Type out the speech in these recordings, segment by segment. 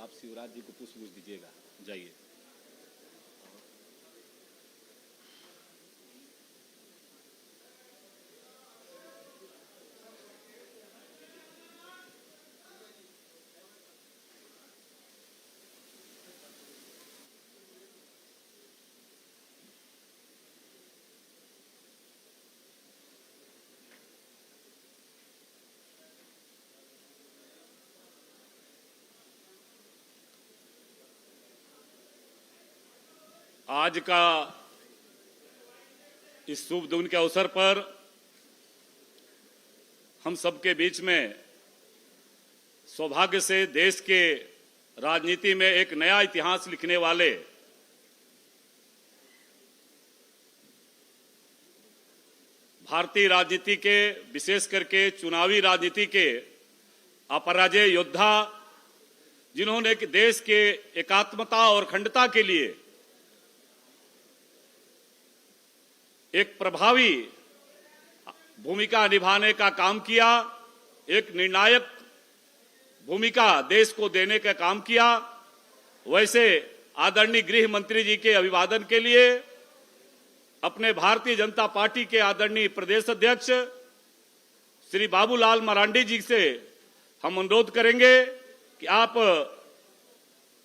आप शिवराज जी को पुष्प दीजिएगा। जाइए। आज का इस शुभ दिन के अवसर पर हम सबके बीच में सौभाग्य से देश के राजनीति में एक नया इतिहास लिखने वाले भारतीय राजनीति के, विशेष करके चुनावी राजनीति के अपराजय योद्धा, जिन्होंने देश के एकात्मता और अखंडता के लिए एक प्रभावी भूमिका निभाने का काम किया, एक निर्णायक भूमिका देश को देने का काम किया, वैसे आदरणीय गृह मंत्री जी के अभिवादन के लिए अपने भारतीय जनता पार्टी के आदरणीय प्रदेश अध्यक्ष श्री बाबूलाल मरांडी जी से हम अनुरोध करेंगे कि आप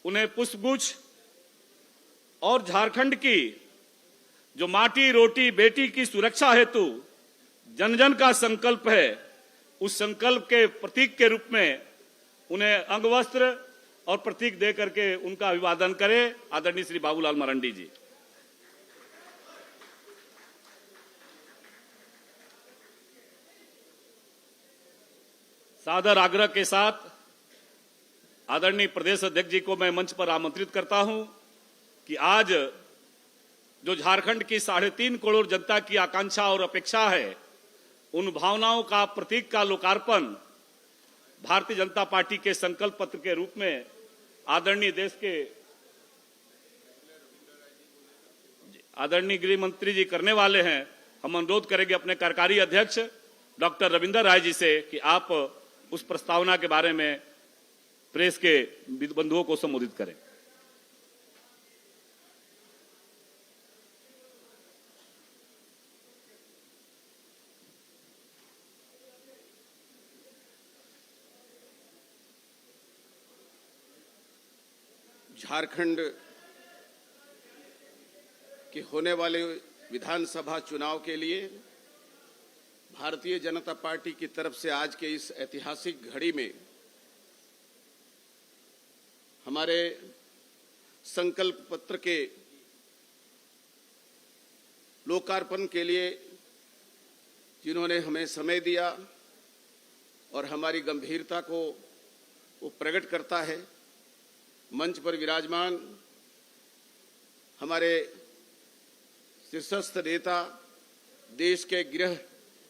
उन्हें पुष्पगुच्छ और झारखंड की जो माटी रोटी बेटी की सुरक्षा हेतु जन जन का संकल्प है, उस संकल्प के प्रतीक के रूप में उन्हें अंगवस्त्र और प्रतीक दे करके उनका अभिवादन करें। आदरणीय श्री बाबूलाल मरांडी जी। सादर आग्रह के साथ आदरणीय प्रदेश अध्यक्ष जी को मैं मंच पर आमंत्रित करता हूं कि आज जो झारखंड की 3.5 करोड़ जनता की आकांक्षा और अपेक्षा है, उन भावनाओं का प्रतीक का लोकार्पण भारतीय जनता पार्टी के संकल्प पत्र के रूप में आदरणीय देश के आदरणीय गृह मंत्री जी करने वाले हैं। हम अनुरोध करेंगे अपने कार्यकारी अध्यक्ष डॉक्टर रविंदर राय जी से कि आप उस प्रस्तावना के बारे में प्रेस के बंधुओं को संबोधित करें। झारखंड के होने वाले विधानसभा चुनाव के लिए भारतीय जनता पार्टी की तरफ से आज के इस ऐतिहासिक घड़ी में हमारे संकल्प पत्र के लोकार्पण के लिए जिन्होंने हमें समय दिया और हमारी गंभीरता को वो प्रकट करता है, मंच पर विराजमान हमारे शीर्षस्थ नेता, देश के गृह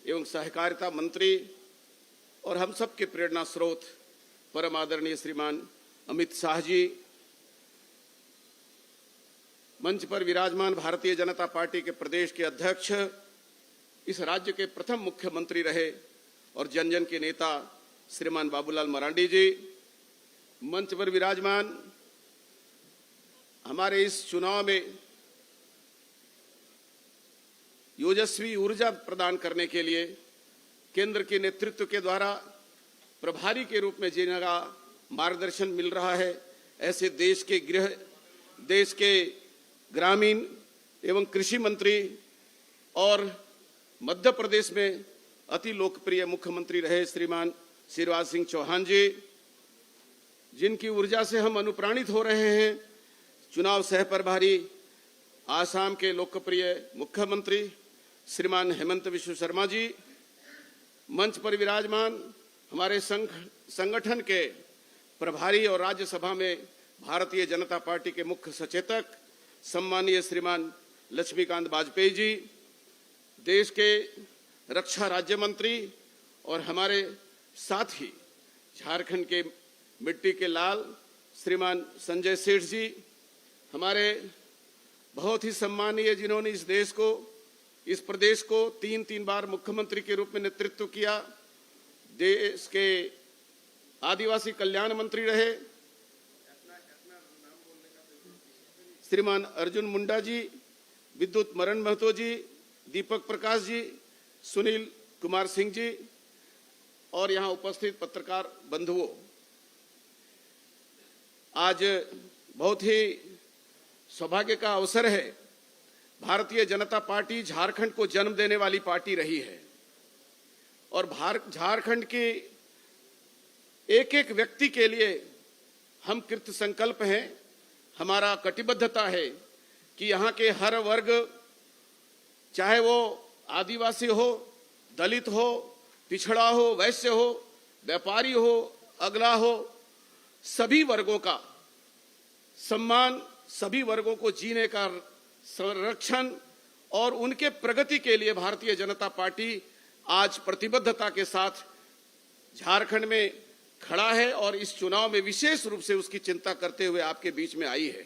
एवं सहकारिता मंत्री और हम सब के प्रेरणा स्रोत परम आदरणीय श्रीमान अमित शाह जी, मंच पर विराजमान भारतीय जनता पार्टी के प्रदेश के अध्यक्ष, इस राज्य के प्रथम मुख्यमंत्री रहे और जन जन के नेता श्रीमान बाबूलाल मरांडी जी, मंच पर विराजमान हमारे इस चुनाव में योजस्वी ऊर्जा प्रदान करने के लिए केंद्र के नेतृत्व के द्वारा प्रभारी के रूप में जिनका मार्गदर्शन मिल रहा है, ऐसे देश के ग्रामीण एवं कृषि मंत्री और मध्य प्रदेश में अति लोकप्रिय मुख्यमंत्री रहे श्रीमान शिवराज सिंह चौहान जी, जिनकी ऊर्जा से हम अनुप्राणित हो रहे हैं। चुनाव सह प्रभारी आसाम के लोकप्रिय मुख्यमंत्री श्रीमान हेमंत बिस्वा शर्मा जी, मंच पर विराजमान हमारे संगठन के प्रभारी और राज्यसभा में भारतीय जनता पार्टी के मुख्य सचेतक सम्मानीय श्रीमान लक्ष्मीकांत वाजपेयी जी, देश के रक्षा राज्य मंत्री और हमारे साथ ही झारखंड के मिट्टी के लाल श्रीमान संजय सेठ जी, हमारे बहुत ही सम्मानीय, जिन्होंने इस प्रदेश को 3 बार मुख्यमंत्री के रूप में नेतृत्व किया, देश के आदिवासी कल्याण मंत्री रहे, श्रीमान अर्जुन मुंडा जी, विद्युत मरण महतो जी, दीपक प्रकाश जी, सुनील कुमार सिंह जी और यहां उपस्थित पत्रकार बंधुओं, आज बहुत ही सौभाग्य का अवसर है। भारतीय जनता पार्टी झारखंड को जन्म देने वाली पार्टी रही है और झारखंड के एक एक व्यक्ति के लिए हम कृत संकल्प हैं। हमारा कटिबद्धता है कि यहाँ के हर वर्ग, चाहे वो आदिवासी हो, दलित हो, पिछड़ा हो, वैश्य हो, व्यापारी हो, अगला हो, सभी वर्गों का सम्मान, सभी वर्गों को जीने का संरक्षण और उनके प्रगति के लिए भारतीय जनता पार्टी आज प्रतिबद्धता के साथ झारखंड में खड़ा है और इस चुनाव में विशेष रूप से उसकी चिंता करते हुए आपके बीच में आई है।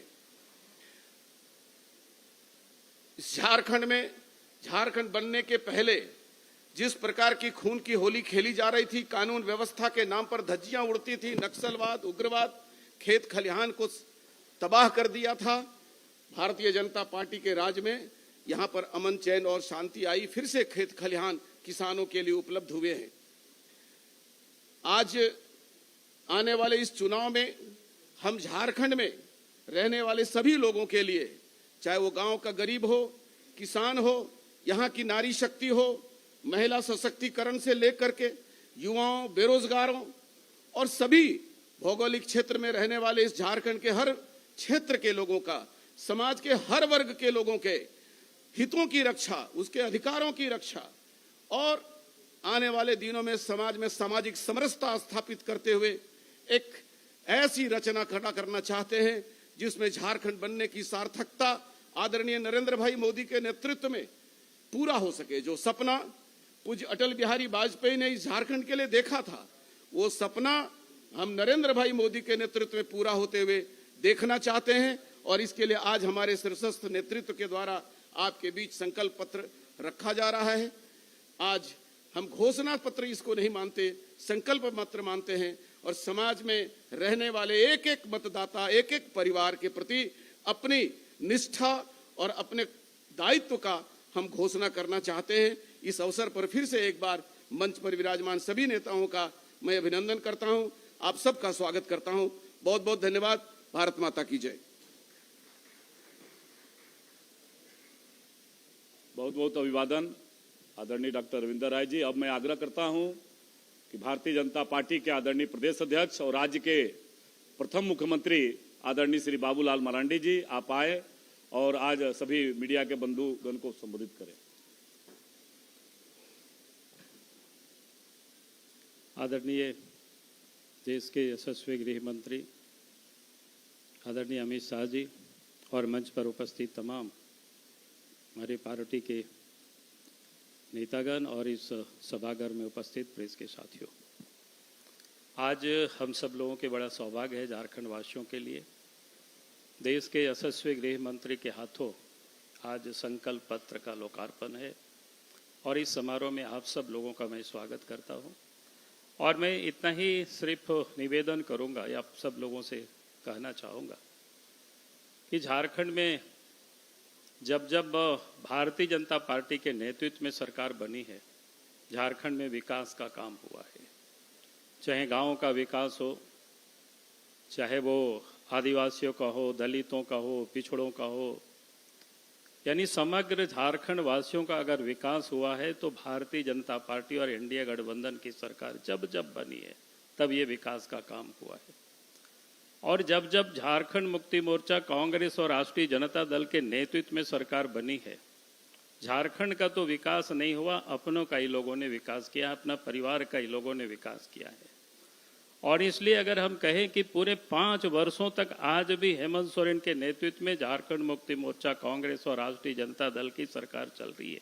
झारखंड बनने के पहले जिस प्रकार की खून की होली खेली जा रही थी, कानून व्यवस्था के नाम पर धज्जियां उड़ती थी, नक्सलवाद, उग्रवाद, खेत खलिहान को तबाह कर दिया था, भारतीय जनता पार्टी के राज में यहां पर अमन, चैन और शांति आई। फिर से खेत खलिहान किसानों के लिए उपलब्ध हुए हैं। आज आने वाले इस चुनाव में हम झारखंड में रहने वाले सभी लोगों के लिए, चाहे वो गांव का गरीब हो, किसान हो, यहाँ की नारी शक्ति हो, महिला सशक्तिकरण से लेकर के युवाओं, बेरोजगारों और सभी भौगोलिक क्षेत्र में रहने वाले इस झारखंड के हर क्षेत्र के लोगों का, समाज के हर वर्ग के लोगों के हितों की रक्षा, उसके अधिकारों की रक्षा और आने वाले दिनों में समाज में सामाजिक समरसता स्थापित करते हुए एक ऐसी रचना खड़ा करना चाहते हैं जिसमें झारखंड बनने की सार्थकता आदरणीय नरेंद्र भाई मोदी के नेतृत्व में पूरा हो सके। जो सपना पूज्य अटल बिहारी वाजपेयी ने इस झारखंड के लिए देखा था, वो सपना हम नरेंद्र भाई मोदी के नेतृत्व में पूरा होते हुए देखना चाहते हैं और इसके लिए आज हमारे शीर्षस्थ नेतृत्व के द्वारा आपके बीच संकल्प पत्र रखा जा रहा है। आज हम घोषणा पत्र इसको नहीं मानते, संकल्प पत्र मानते हैं और समाज में रहने वाले एक एक मतदाता, एक एक परिवार के प्रति अपनी निष्ठा और अपने दायित्व का हम घोषणा करना चाहते हैं। इस अवसर पर फिर से एक बार मंच पर विराजमान सभी नेताओं का मैं अभिनंदन करता हूं, आप सबका स्वागत करता हूं। बहुत बहुत धन्यवाद। भारत माता की जय। बहुत बहुत अभिवादन आदरणीय डॉक्टर रविंदर राय जी। अब मैं आग्रह करता हूं कि भारतीय जनता पार्टी के आदरणीय प्रदेश अध्यक्ष और राज्य के प्रथम मुख्यमंत्री आदरणीय श्री बाबूलाल मरांडी जी आप आए और आज सभी मीडिया के बंधुगण को संबोधित करें। आदरणीय देश के यशस्वी गृह मंत्री आदरणीय अमित शाह जी और मंच पर उपस्थित तमाम हमारी पार्टी के नेतागण और इस सभागार में उपस्थित प्रेस के साथियों, आज हम सब लोगों के बड़ा सौभाग्य है झारखंड वासियों के लिए देश के यशस्वी गृह मंत्री के हाथों आज संकल्प पत्र का लोकार्पण है और इस समारोह में आप सब लोगों का मैं स्वागत करता हूं। और मैं इतना ही सिर्फ निवेदन करूंगा या आप सब लोगों से कहना चाहूँगा कि झारखंड में जब जब भारतीय जनता पार्टी के नेतृत्व में सरकार बनी है, झारखंड में विकास का काम हुआ है। चाहे गाँव का विकास हो, चाहे वो आदिवासियों का हो, दलितों का हो, पिछड़ों का हो, यानी समग्र झारखंड वासियों का अगर विकास हुआ है तो भारतीय जनता पार्टी और एनडीए गठबंधन की सरकार जब जब बनी है तब ये विकास का काम हुआ है। और जब जब झारखंड मुक्ति मोर्चा, कांग्रेस और राष्ट्रीय जनता दल के नेतृत्व में सरकार बनी है, झारखंड का तो विकास नहीं हुआ, अपनों का ही लोगों ने विकास किया, अपना परिवार का ही लोगों ने विकास किया है। और इसलिए अगर हम कहें कि पूरे 5 वर्षों तक आज भी हेमंत सोरेन के नेतृत्व में झारखंड मुक्ति मोर्चा, कांग्रेस और राष्ट्रीय जनता दल की सरकार चल रही है,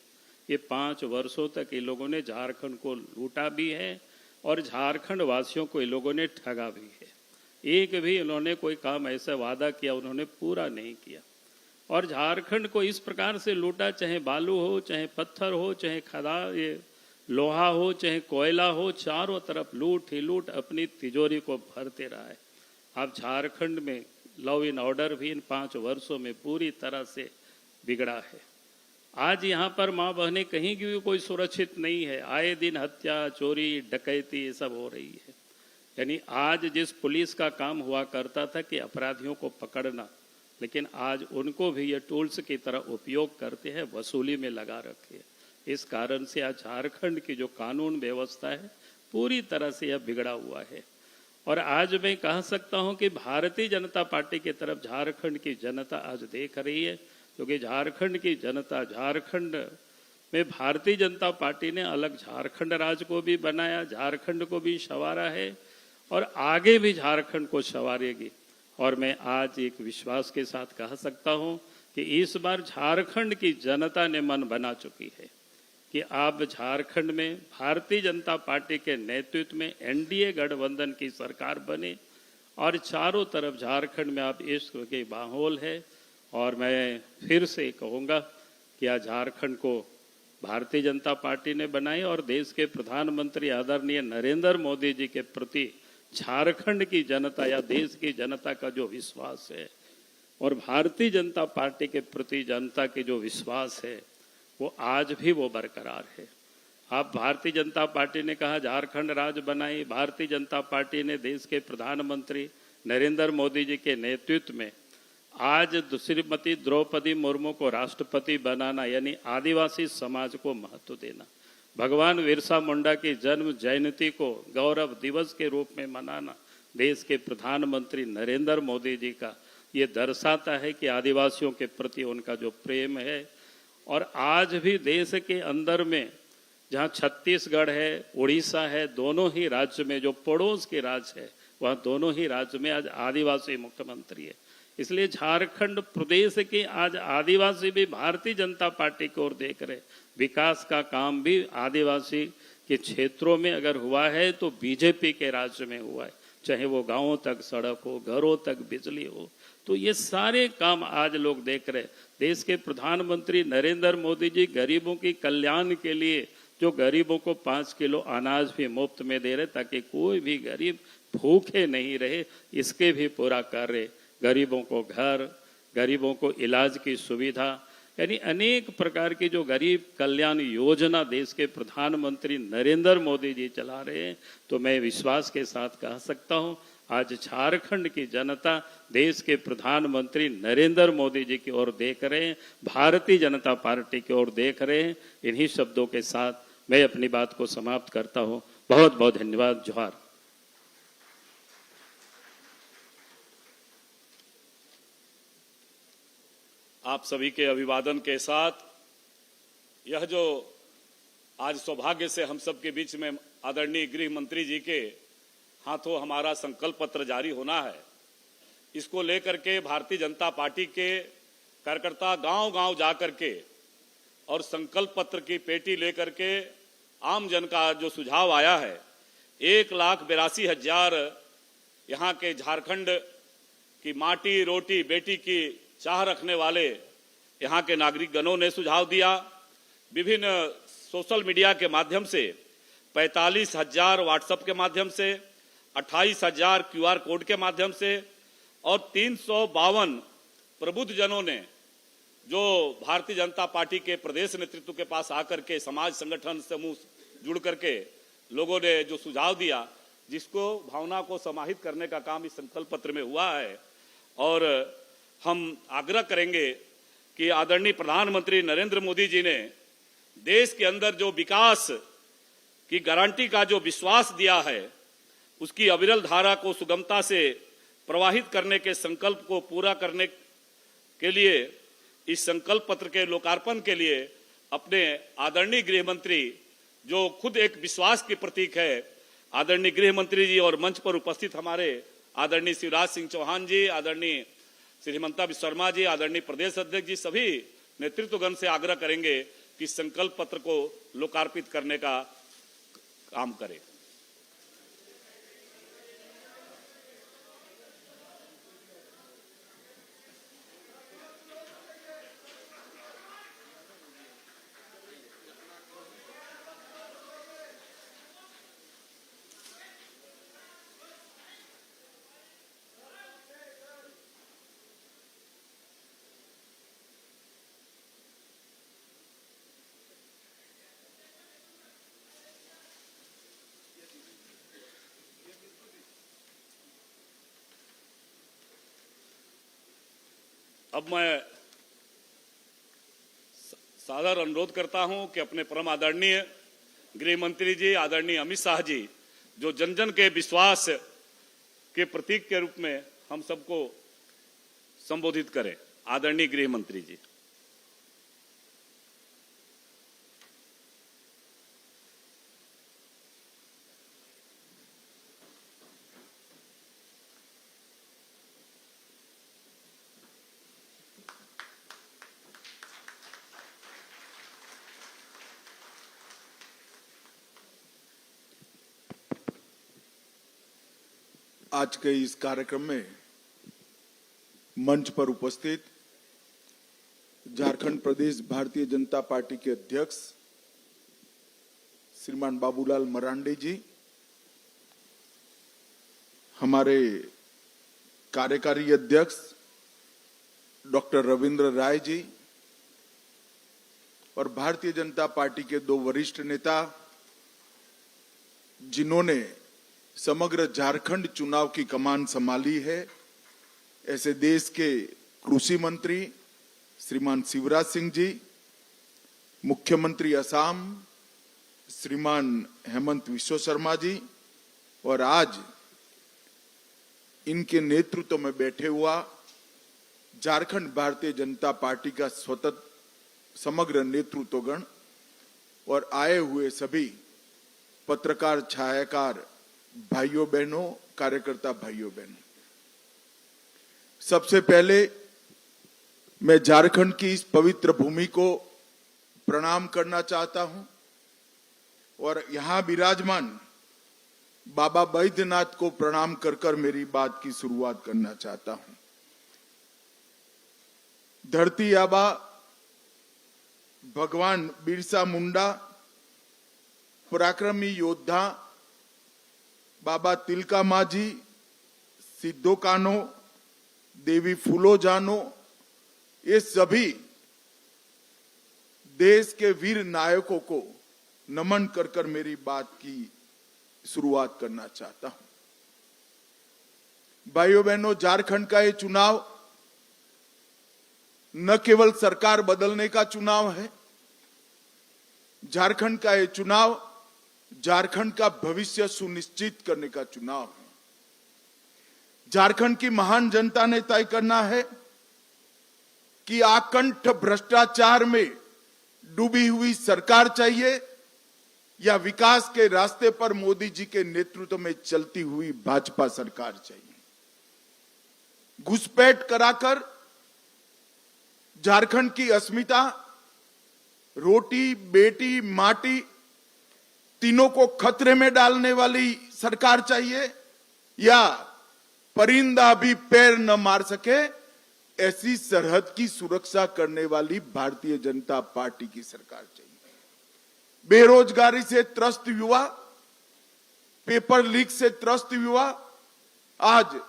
ये 5 वर्षों तक ये लोगों ने झारखंड को लूटा भी है और झारखंड वासियों को ये लोगों ने ठगा भी है। एक भी इन्होंने कोई काम ऐसा वादा किया उन्होंने पूरा नहीं किया और झारखंड को इस प्रकार से लूटा, चाहे बालू हो, चाहे पत्थर हो, चाहे ये लोहा हो, चाहे कोयला हो, चारों तरफ लूट ही लूट अपनी तिजोरी को भरते रहा है। अब झारखंड में लॉ एंड ऑर्डर भी इन 5 वर्षों में पूरी तरह से बिगड़ा है। आज यहाँ पर माँ बहनें कहीं की भी कोई सुरक्षित नहीं है। आए दिन हत्या, चोरी, डकैती ये सब हो रही है। यानी आज जिस पुलिस का काम हुआ करता था कि अपराधियों को पकड़ना, लेकिन आज उनको भी ये टूल्स की तरह उपयोग करते हैं, वसूली में लगा रखे हैं। इस कारण से आज झारखंड की जो कानून व्यवस्था है पूरी तरह से यह बिगड़ा हुआ है। और आज मैं कह सकता हूं कि भारतीय जनता पार्टी की तरफ झारखंड की जनता आज देख रही है, क्योंकि झारखंड की जनता, झारखंड में भारतीय जनता पार्टी ने अलग झारखंड राज्य को भी बनाया, झारखंड को भी संवारा है और आगे भी झारखंड को संवारेगी। और मैं आज एक विश्वास के साथ कह सकता हूं कि इस बार झारखंड की जनता ने मन बना चुकी है कि अब झारखंड में भारतीय जनता पार्टी के नेतृत्व में एनडीए गठबंधन की सरकार बने और चारों तरफ झारखंड में अब इश्क के माहौल है। और मैं फिर से कहूँगा कि आज झारखंड को भारतीय जनता पार्टी ने बनाई और देश के प्रधानमंत्री आदरणीय नरेंद्र मोदी जी के प्रति झारखंड की जनता या देश की जनता का जो विश्वास है और भारतीय जनता पार्टी के प्रति जनता के जो विश्वास है वो आज भी वो बरकरार है। अब भारतीय जनता पार्टी ने कहा झारखंड राज्य बनाई, भारतीय जनता पार्टी ने देश के प्रधानमंत्री नरेंद्र मोदी जी के नेतृत्व में आज श्रीमती द्रौपदी मुर्मू को राष्ट्रपति बनाना, यानी आदिवासी समाज को महत्व देना, भगवान बिरसा मुंडा की जन्म जयंती को गौरव दिवस के रूप में मनाना देश के प्रधानमंत्री नरेंद्र मोदी जी का ये दर्शाता है कि आदिवासियों के प्रति उनका जो प्रेम है। और आज भी देश के अंदर में जहाँ छत्तीसगढ़ है, उड़ीसा है, दोनों ही राज्य में जो पड़ोस के राज्य है वहाँ दोनों ही राज्य में आज आदिवासी मुख्यमंत्री है। इसलिए झारखंड प्रदेश के आज आदिवासी भी भारतीय जनता पार्टी की ओर देख रहे। विकास का काम भी आदिवासी के क्षेत्रों में अगर हुआ है तो बीजेपी के राज्य में हुआ है, चाहे वो गांवों तक सड़क हो, घरों तक बिजली हो, तो ये सारे काम आज लोग देख रहे। देश के प्रधानमंत्री नरेंद्र मोदी जी गरीबों की कल्याण के लिए जो गरीबों को 5 किलो अनाज भी मुफ्त में दे रहे ताकि कोई भी गरीब भूखे नहीं रहे, इसके भी पूरा कर रहे। गरीबों को घर, गरीबों को इलाज की सुविधा, यानी अनेक प्रकार की जो गरीब कल्याण योजना देश के प्रधानमंत्री नरेंद्र मोदी जी चला रहे हैं। तो मैं विश्वास के साथ कह सकता हूं आज झारखंड की जनता देश के प्रधानमंत्री नरेंद्र मोदी जी की ओर देख रहे हैं, भारतीय जनता पार्टी की ओर देख रहे हैं। इन्हीं शब्दों के साथ मैं अपनी बात को समाप्त करता हूं। बहुत बहुत धन्यवाद। जोहार। आप सभी के अभिवादन के साथ यह जो आज सौभाग्य से हम सब के बीच में आदरणीय गृह मंत्री जी के हाथों हमारा संकल्प पत्र जारी होना है, इसको लेकर के भारतीय जनता पार्टी के कार्यकर्ता गांव-गांव जाकर के और संकल्प पत्र की पेटी लेकर के आम जन का जो सुझाव आया है, 1,82,000 यहाँ के झारखंड की माटी रोटी बेटी की चाह रखने वाले यहाँ के नागरिक गणों ने सुझाव दिया। विभिन्न सोशल मीडिया के माध्यम से 45,000 व्हाट्सएप के माध्यम से, 28,000 क्यूआर कोड के माध्यम से और 352 प्रबुद्ध जनों ने जो भारतीय जनता पार्टी के प्रदेश नेतृत्व के पास आकर के समाज संगठन समूह जुड़ करके लोगों ने जो सुझाव दिया, जिसको भावना को समाहित करने का काम इस संकल्प पत्र में हुआ है। और हम आग्रह करेंगे कि आदरणीय प्रधानमंत्री नरेंद्र मोदी जी ने देश के अंदर जो विकास की गारंटी का जो विश्वास दिया है, उसकी अविरल धारा को सुगमता से प्रवाहित करने के संकल्प को पूरा करने के लिए इस संकल्प पत्र के लोकार्पण के लिए अपने आदरणीय गृह मंत्री, जो खुद एक विश्वास के प्रतीक है, आदरणीय गृह मंत्री जी और मंच पर उपस्थित हमारे आदरणीय शिवराज सिंह चौहान जी, आदरणीय श्री हिमंता विश्व शर्मा जी, आदरणीय प्रदेश अध्यक्ष जी, सभी नेतृत्वगण से आग्रह करेंगे कि संकल्प पत्र को लोकार्पित करने का काम करें। अब मैं सादर अनुरोध करता हूं कि अपने परम आदरणीय गृह मंत्री जी, आदरणीय अमित शाह जी, जो जन जन के विश्वास के प्रतीक के रूप में हम सबको संबोधित करें। आदरणीय गृह मंत्री जी। आज के इस कार्यक्रम में मंच पर उपस्थित झारखंड प्रदेश भारतीय जनता पार्टी के अध्यक्ष श्रीमान बाबूलाल मरांडी जी, हमारे कार्यकारी अध्यक्ष डॉक्टर रविंद्र राय जी और भारतीय जनता पार्टी के दो वरिष्ठ नेता जिन्होंने समग्र झारखंड चुनाव की कमान संभाली है, ऐसे देश के कृषि मंत्री श्रीमान शिवराज सिंह जी, मुख्यमंत्री असम श्रीमान हेमंत विश्व शर्मा जी, और आज इनके नेतृत्व में बैठे हुआ झारखंड भारतीय जनता पार्टी का स्वतंत्र समग्र नेतृत्वगण और आए हुए सभी पत्रकार, छायाकार भाइयों बहनों, कार्यकर्ता भाइयों बहनों, सबसे पहले मैं झारखंड की इस पवित्र भूमि को प्रणाम करना चाहता हूं और यहां विराजमान बाबा बैद्यनाथ को प्रणाम कर कर मेरी बात की शुरुआत करना चाहता हूं। धरती आबा भगवान बिरसा मुंडा, पराक्रमी योद्धा बाबा तिलका मांझी, सिद्धो कान्हो, देवी फूलो जानो, ये सभी देश के वीर नायकों को नमन कर कर मेरी बात की शुरुआत करना चाहता हूं। भाइयों बहनों, झारखंड का ये चुनाव न केवल सरकार बदलने का चुनाव है, झारखंड का ये चुनाव झारखंड का भविष्य सुनिश्चित करने का चुनाव है। झारखंड की महान जनता ने तय करना है कि आकंठ भ्रष्टाचार में डूबी हुई सरकार चाहिए या विकास के रास्ते पर मोदी जी के नेतृत्व में चलती हुई भाजपा सरकार चाहिए। घुसपैठ कराकर झारखंड की अस्मिता, रोटी बेटी माटी तीनों को खतरे में डालने वाली सरकार चाहिए या परिंदा भी पैर न मार सके ऐसी सरहद की सुरक्षा करने वाली भारतीय जनता पार्टी की सरकार चाहिए। बेरोजगारी से त्रस्त युवा, पेपर लीक से त्रस्त युवा आज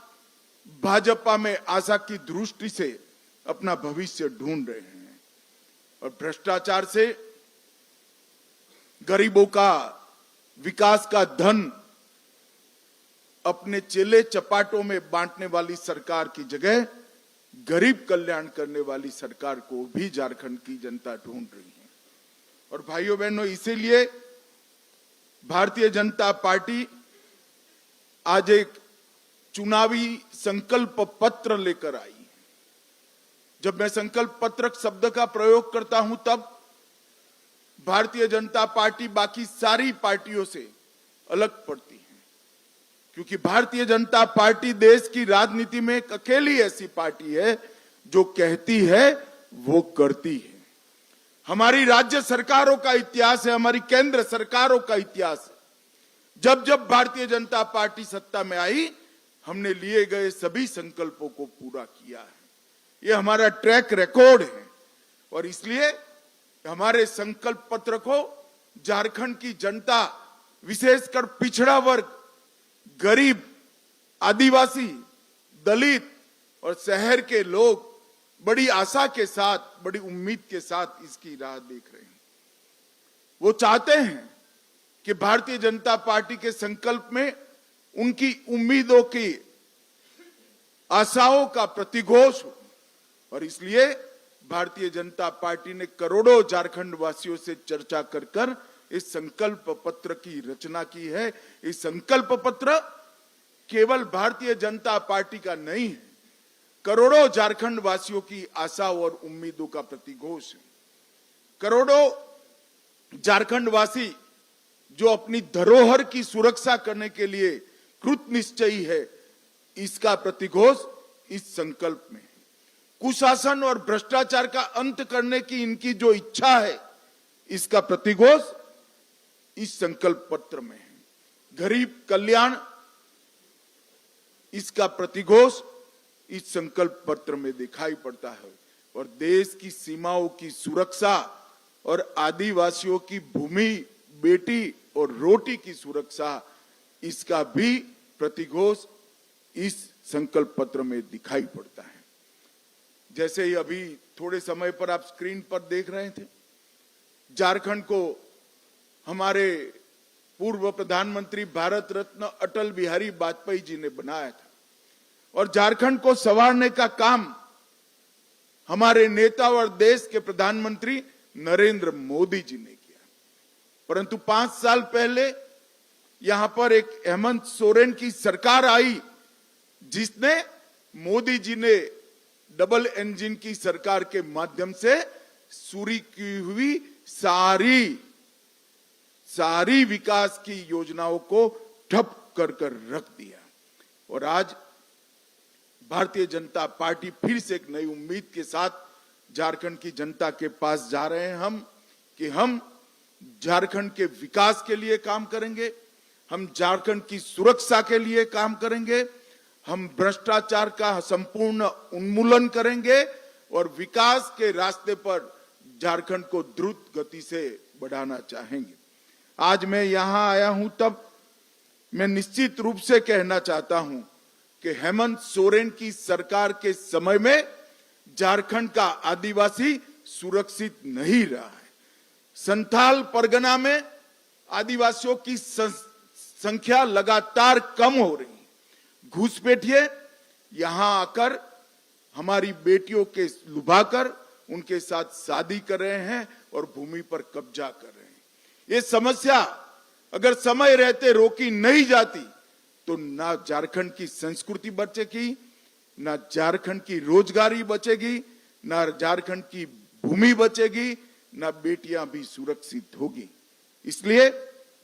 भाजपा में आशा की दृष्टि से अपना भविष्य ढूंढ रहे हैं और भ्रष्टाचार से गरीबों का विकास का धन अपने चेले चपाटों में बांटने वाली सरकार की जगह गरीब कल्याण करने वाली सरकार को भी झारखंड की जनता ढूंढ रही है। और भाइयों बहनों, इसीलिए भारतीय जनता पार्टी आज एक चुनावी संकल्प पत्र लेकर आई। जब मैं संकल्प पत्र शब्द का प्रयोग करता हूं तब भारतीय जनता पार्टी बाकी सारी पार्टियों से अलग पड़ती है, क्योंकि भारतीय जनता पार्टी देश की राजनीति में एक अकेली ऐसी पार्टी है जो कहती है वो करती है। हमारी राज्य सरकारों का इतिहास है, हमारी केंद्र सरकारों का इतिहास है। जब जब भारतीय जनता पार्टी सत्ता में आई, हमने लिए गए सभी संकल्पों को पूरा किया है। ये हमारा ट्रैक रिकॉर्ड है और इसलिए हमारे संकल्प पत्र को झारखंड की जनता, विशेषकर पिछड़ा वर्ग, गरीब, आदिवासी, दलित और शहर के लोग बड़ी आशा के साथ, बड़ी उम्मीद के साथ इसकी राह देख रहे हैं। वो चाहते हैं कि भारतीय जनता पार्टी के संकल्प में उनकी उम्मीदों की, आशाओं का प्रतिघोष हो और इसलिए भारतीय जनता पार्टी ने करोड़ों झारखंड वासियों से चर्चा कर कर इस संकल्प पत्र की रचना की है। इस संकल्प पत्र केवल भारतीय जनता पार्टी का नहीं है, करोड़ों झारखंड वासियों की आशा और उम्मीदों का प्रतिघोष है। करोड़ों झारखंड वासी जो अपनी धरोहर की सुरक्षा करने के लिए कृत निश्चयी है, इसका प्रतिघोष इस संकल्प में है। कुशासन और भ्रष्टाचार का अंत करने की इनकी जो इच्छा है, इसका प्रतिघोष इस संकल्प पत्र में है। गरीब कल्याण, इसका प्रतिघोष इस संकल्प पत्र में दिखाई पड़ता है। और देश की सीमाओं की सुरक्षा और आदिवासियों की भूमि, बेटी और रोटी की सुरक्षा, इसका भी प्रतिघोष इस संकल्प पत्र में दिखाई पड़ता है। जैसे ही अभी थोड़े समय पर आप स्क्रीन पर देख रहे थे, झारखंड को हमारे पूर्व प्रधानमंत्री भारत रत्न अटल बिहारी वाजपेयी जी ने बनाया था और झारखंड को संवारने का काम हमारे नेता और देश के प्रधानमंत्री नरेंद्र मोदी जी ने किया। परंतु 5 साल पहले यहां पर एक हेमंत सोरेन की सरकार आई, जिसने मोदी जी ने डबल इंजन की सरकार के माध्यम से शुरू की हुई सारी विकास की योजनाओं को ठप कर रख दिया। और आज भारतीय जनता पार्टी फिर से एक नई उम्मीद के साथ झारखंड की जनता के पास जा रहे हैं हम झारखंड के विकास के लिए काम करेंगे, हम झारखंड की सुरक्षा के लिए काम करेंगे, हम भ्रष्टाचार का संपूर्ण उन्मूलन करेंगे और विकास के रास्ते पर झारखंड को द्रुत गति से बढ़ाना चाहेंगे। आज मैं यहां आया हूं तब मैं निश्चित रूप से कहना चाहता हूं कि हेमंत सोरेन की सरकार के समय में झारखंड का आदिवासी सुरक्षित नहीं रहा है। संथाल परगना में आदिवासियों की संख्या लगातार कम हो रही है। घुसपैठिए यहां आकर हमारी बेटियों के लुभाकर उनके साथ शादी कर रहे हैं और भूमि पर कब्जा कर रहे हैं। ये समस्या अगर समय रहते रोकी नहीं जाती तो ना झारखंड की संस्कृति बचेगी, ना झारखंड की रोजगारी बचेगी, ना झारखंड की भूमि बचेगी, ना बेटियां भी सुरक्षित होगी। इसलिए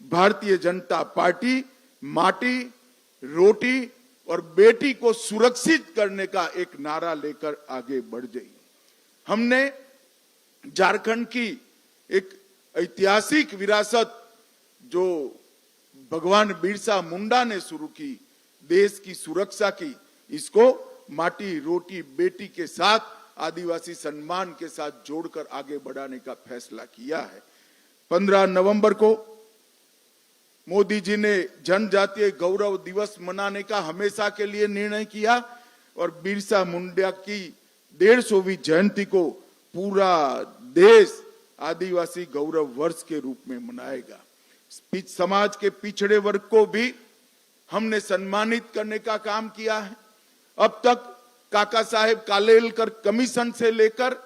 भारतीय जनता पार्टी माटी, रोटी और बेटी को सुरक्षित करने का एक नारा लेकर आगे बढ़ गई। हमने झारखंड की एक ऐतिहासिक विरासत जो भगवान बिरसा मुंडा ने शुरू की, देश की सुरक्षा की, इसको माटी, रोटी, बेटी के साथ आदिवासी सम्मान के साथ जोड़कर आगे बढ़ाने का फैसला किया है। 15 नवंबर को मोदी जी ने जनजातीय गौरव दिवस मनाने का हमेशा के लिए निर्णय किया और बिरसा मुंडा की 150वीं जयंती को पूरा देश आदिवासी गौरव वर्ष के रूप में मनाएगा। समाज के पिछड़े वर्ग को भी हमने सम्मानित करने का काम किया है। अब तक काका साहेब कालेलकर कमीशन से लेकर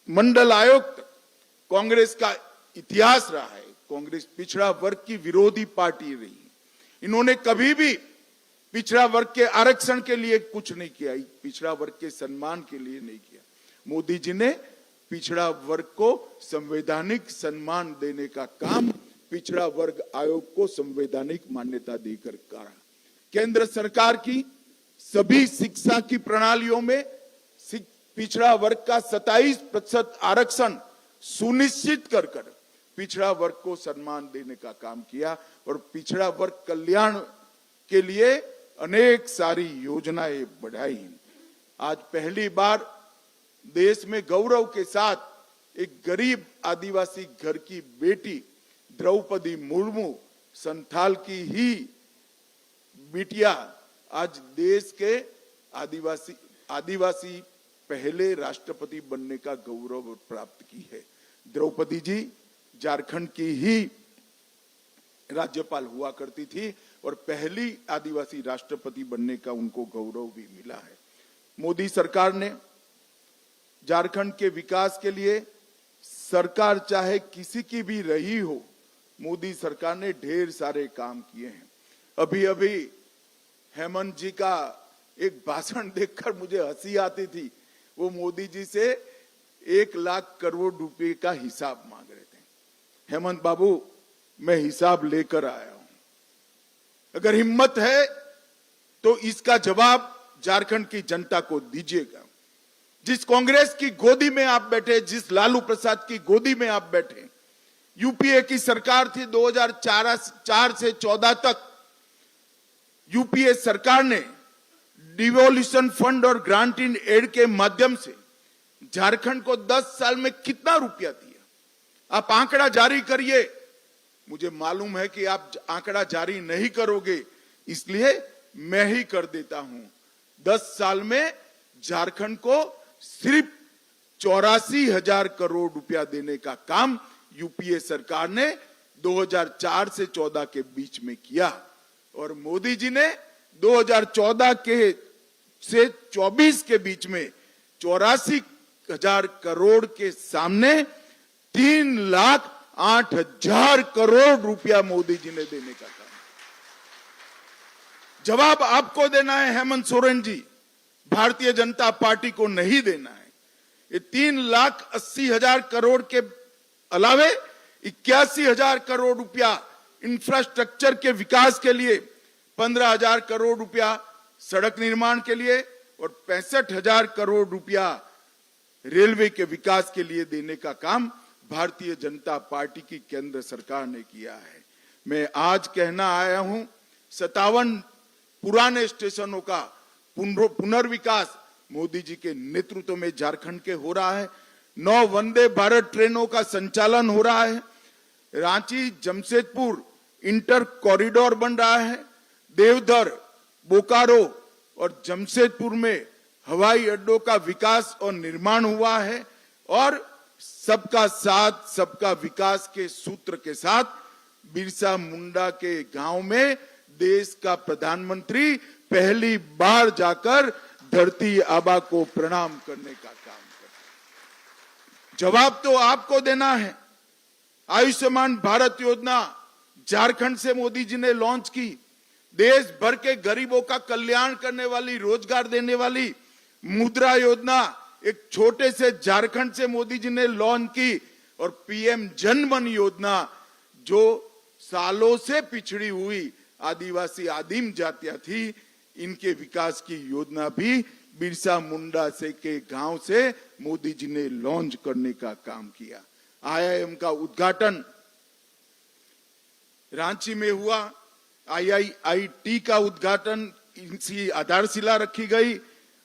मंडल आयोग तक कांग्रेस का इतिहास रहा है। कांग्रेस पिछड़ा वर्ग की विरोधी पार्टी रही। इन्होंने कभी भी पिछड़ा वर्ग के आरक्षण के लिए कुछ नहीं किया, पिछड़ा वर्ग के सम्मान के लिए नहीं किया। मोदी जी ने पिछड़ा वर्ग को संवैधानिक सम्मान देने का काम पिछड़ा वर्ग आयोग को संवैधानिक मान्यता देकर करा। केंद्र सरकार की सभी शिक्षा की प्रणालियों में पिछड़ा वर्ग का 27% आरक्षण सुनिश्चित कर पिछड़ा वर्ग को सम्मान देने का काम किया और पिछड़ा वर्ग कल्याण के लिए अनेक सारी योजनाएं बढ़ाई। आज पहली बार देश में गौरव के साथ एक गरीब आदिवासी घर की बेटी द्रौपदी मुर्मू, संथाल की ही बिटिया, आज देश के आदिवासी पहले राष्ट्रपति बनने का गौरव प्राप्त की है। द्रौपदी जी झारखंड की ही राज्यपाल हुआ करती थी और पहली आदिवासी राष्ट्रपति बनने का उनको गौरव भी मिला है। मोदी सरकार ने झारखंड के विकास के लिए, सरकार चाहे किसी की भी रही हो, मोदी सरकार ने ढेर सारे काम किए हैं। अभी अभी हेमंत जी का एक भाषण देखकर मुझे हंसी आती थी। वो मोदी जी से 1 लाख करोड़ रुपए का हिसाब मांग रहे थे। हेमंत बाबू, मैं हिसाब लेकर आया हूं। अगर हिम्मत है तो इसका जवाब झारखंड की जनता को दीजिएगा। जिस कांग्रेस की गोदी में आप बैठे, जिस लालू प्रसाद की गोदी में आप बैठे, यूपीए की सरकार थी 2004 से 14 तक। यूपीए सरकार ने डिवोल्यूशन फंड और ग्रांट इन एड के माध्यम से झारखंड को 10 साल में कितना रुपया दिया? आप आंकड़ा जारी करिए। मुझे मालूम है कि आप आंकड़ा जारी नहीं करोगे, इसलिए मैं ही कर देता हूं। 10 साल में झारखंड को सिर्फ 84,000 करोड़ रुपया देने का काम यूपीए सरकार ने 2004 से 14 के बीच में किया, और मोदी जी ने 2014 के से 24 के बीच में 84,000 करोड़ के सामने 3,08,000 करोड़ रुपया मोदी जी ने देने का काम। जवाब आपको देना है हेमंत सोरेन जी, भारतीय जनता पार्टी को नहीं देना है। ये 3,80,000 करोड़ के अलावे 81,000 करोड़ रुपया इंफ्रास्ट्रक्चर के विकास के लिए, 15,000 करोड़ रुपया सड़क निर्माण के लिए और 65,000 करोड़ रुपया रेलवे के विकास के लिए देने का काम भारतीय जनता पार्टी की केंद्र सरकार ने किया है। मैं आज कहना आया हूं, 57 पुराने स्टेशनों का पुनर्विकास मोदी जी के नेतृत्व में झारखंड के हो रहा है। 9 वंदे भारत ट्रेनों का संचालन हो रहा है। रांची जमशेदपुर इंटर कॉरिडोर बन रहा है। देवधर, बोकारो और जमशेदपुर में हवाई अड्डों का विकास और निर्माण हुआ है। और सबका साथ सबका विकास के सूत्र के साथ बिरसा मुंडा के गांव में देश का प्रधानमंत्री पहली बार जाकर धरती आबा को प्रणाम करने का काम करते। जवाब तो आपको देना है। आयुष्मान भारत योजना झारखंड से मोदी जी ने लॉन्च की। देश भर के गरीबों का कल्याण करने वाली, रोजगार देने वाली मुद्रा योजना एक छोटे से झारखंड से मोदी जी ने लॉन्च की। और पीएम जनधन योजना जो सालों से पिछड़ी हुई आदिवासी आदिम जातियां थी, इनके विकास की योजना भी बिरसा मुंडा से के गांव से मोदी जी ने लॉन्च करने का काम किया। आईआईएम का उद्घाटन रांची में हुआ। आईआईटी का उद्घाटन, इनकी आधारशिला रखी गई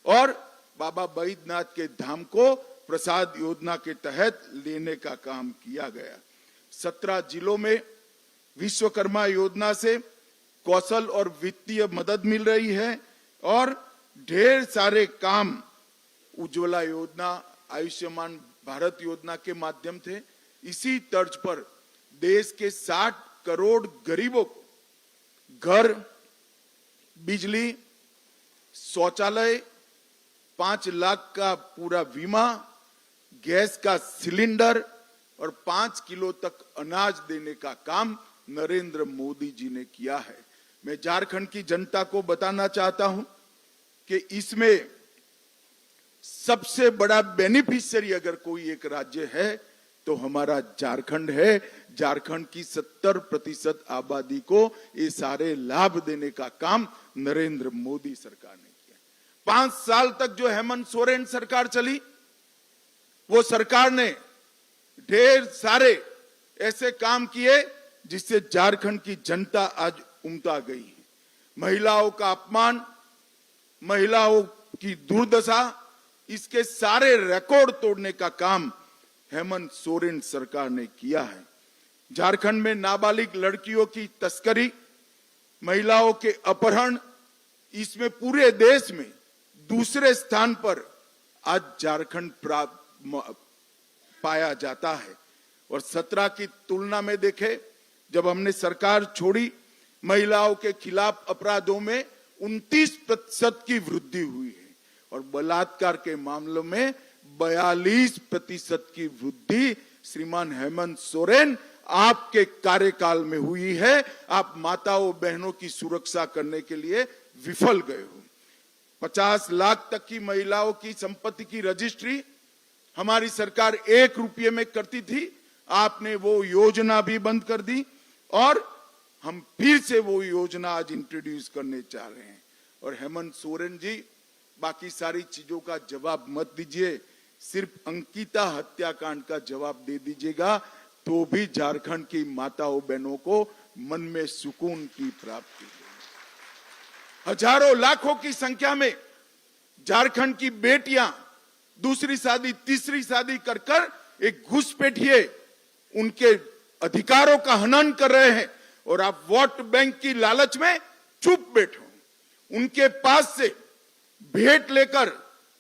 और बाबा बैद्यनाथ के धाम को प्रसाद योजना के तहत लेने का काम किया गया। 17 जिलों में विश्वकर्मा योजना से कौशल और वित्तीय मदद मिल रही है और ढेर सारे काम उज्ज्वला योजना, आयुष्मान भारत योजना के माध्यम से। इसी तर्ज पर देश के 60 करोड़ गरीबों को घर, बिजली, शौचालय, 5 लाख का पूरा बीमा, गैस का सिलेंडर और 5 किलो तक अनाज देने का काम नरेंद्र मोदी जी ने किया है। मैं झारखंड की जनता को बताना चाहता हूं कि इसमें सबसे बड़ा बेनिफिशियरी अगर कोई एक राज्य है तो हमारा झारखंड है। झारखंड की 70% आबादी को ये सारे लाभ देने का काम नरेंद्र मोदी सरकार ने किया। 5 साल तक जो हेमंत सोरेन सरकार चली, वो सरकार ने ढेर सारे ऐसे काम किए जिससे झारखंड की जनता आज उमटा गई है। महिलाओं का अपमान, महिलाओं की दुर्दशा, इसके सारे रिकॉर्ड तोड़ने का काम हेमंत सोरेन सरकार ने किया है। झारखंड में नाबालिग लड़कियों की तस्करी, महिलाओं के अपहरण, इसमें पूरे देश में दूसरे स्थान पर आज झारखंड पाया जाता है। और 17 की तुलना में देखें, जब हमने सरकार छोड़ी, महिलाओं के खिलाफ अपराधों में 29% की वृद्धि हुई है। और बलात्कार के मामलों में 42% की वृद्धि श्रीमान हेमंत सोरेन आपके कार्यकाल में हुई है। आप माताओं बहनों की सुरक्षा करने के लिए विफल गए हो। 50 लाख तक की महिलाओं की संपत्ति की रजिस्ट्री हमारी सरकार 1 रुपये में करती थी, आपने वो योजना भी बंद कर दी और हम फिर से वो योजना आज इंट्रोड्यूस करने चाह रहे हैं। और हेमंत सोरेन जी, बाकी सारी चीजों का जवाब मत दीजिए, सिर्फ अंकिता हत्याकांड का जवाब दे दीजिएगा तो भी झारखंड की माताओं बहनों को मन में सुकून की प्राप्ति होगी। हजारों लाखों की संख्या में झारखंड की बेटियां दूसरी शादी तीसरी शादी कर कर एक घुसपैठिए उनके अधिकारों का हनन कर रहे हैं और आप वोट बैंक की लालच में चुप बैठो। उनके पास से भेंट लेकर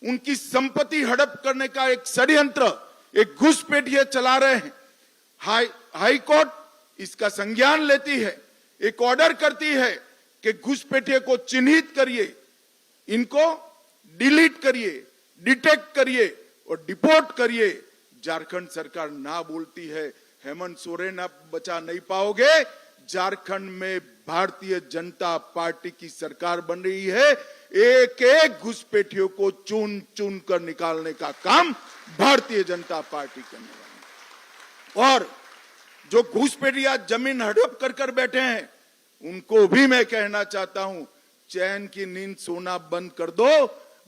उनकी संपत्ति हड़प करने का एक षड्यंत्र एक घुसपैठिए चला रहे हैं। हाई कोर्ट इसका संज्ञान लेती है, एक ऑर्डर करती है कि घुसपैठिए को चिन्हित करिए, इनको डिलीट करिए, डिटेक्ट करिए और डिपोर्ट करिए। झारखंड सरकार ना बोलती है। हेमंत सोरेन आप बचा नहीं पाओगे। झारखंड में भारतीय जनता पार्टी की सरकार बन रही है। एक एक घुसपैठियों को चुन चुन कर निकालने का काम भारतीय जनता पार्टी करने वाली है। और जो घुसपैठिया जमीन हड़प कर कर बैठे हैं उनको भी मैं कहना चाहता हूं, चैन की नींद सोना बंद कर दो।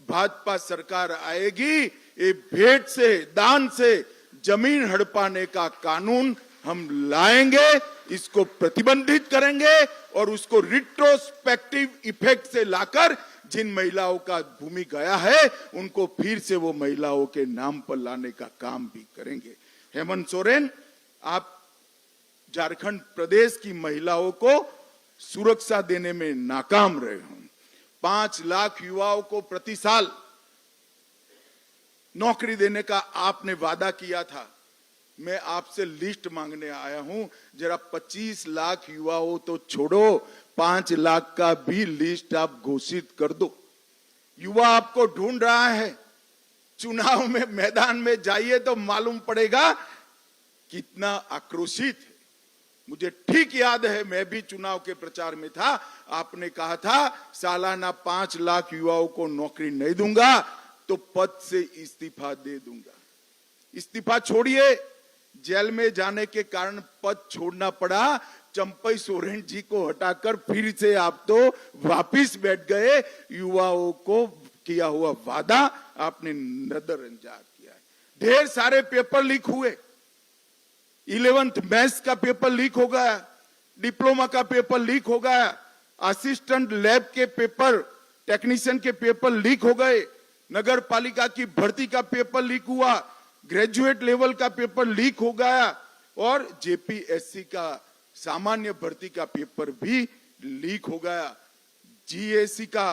भाजपा सरकार आएगी, ये भेंट से दान से जमीन हड़पाने का कानून हम लाएंगे, इसको प्रतिबंधित करेंगे और उसको रिट्रोस्पेक्टिव इफेक्ट से लाकर जिन महिलाओं का भूमि गया है उनको फिर से वो महिलाओं के नाम पर लाने का काम भी करेंगे। हेमंत सोरेन, आप झारखंड प्रदेश की महिलाओं को सुरक्षा देने में नाकाम रहे हो। 5 लाख युवाओं को प्रति साल नौकरी देने का आपने वादा किया था। मैं आपसे लिस्ट मांगने आया हूं, जरा 25 लाख युवाओं तो छोड़ो, 5 लाख का भी लिस्ट आप घोषित कर दो। युवा आपको ढूंढ रहा है। चुनाव में मैदान में जाइए तो मालूम पड़ेगा कितना आक्रोशित है। मुझे ठीक याद है, मैं भी चुनाव के प्रचार में था। आपने कहा था सालाना 5 लाख युवाओं को नौकरी नहीं दूंगा तो पद से इस्तीफा दे दूंगा। इस्तीफा छोड़िए, जेल में जाने के कारण पद छोड़ना पड़ा। चंपई सोरेन जी को हटाकर फिर से आप तो वापिस बैठ गए। युवाओं को किया हुआ वादा आपने नजरअंदाज किया है। ढेर सारे पेपर लीक हुए। 11th मैथ्स का पेपर लीक हो गया, डिप्लोमा का पेपर लीक हो गया, असिस्टेंट लैब के पेपर, टेक्नीशियन के पेपर लीक हो गए, नगर पालिका की भर्ती का पेपर लीक हुआ, ग्रेजुएट लेवल का पेपर लीक हो गया और जेपीएससी का सामान्य भर्ती का पेपर भी लीक हो गया। जीएससी का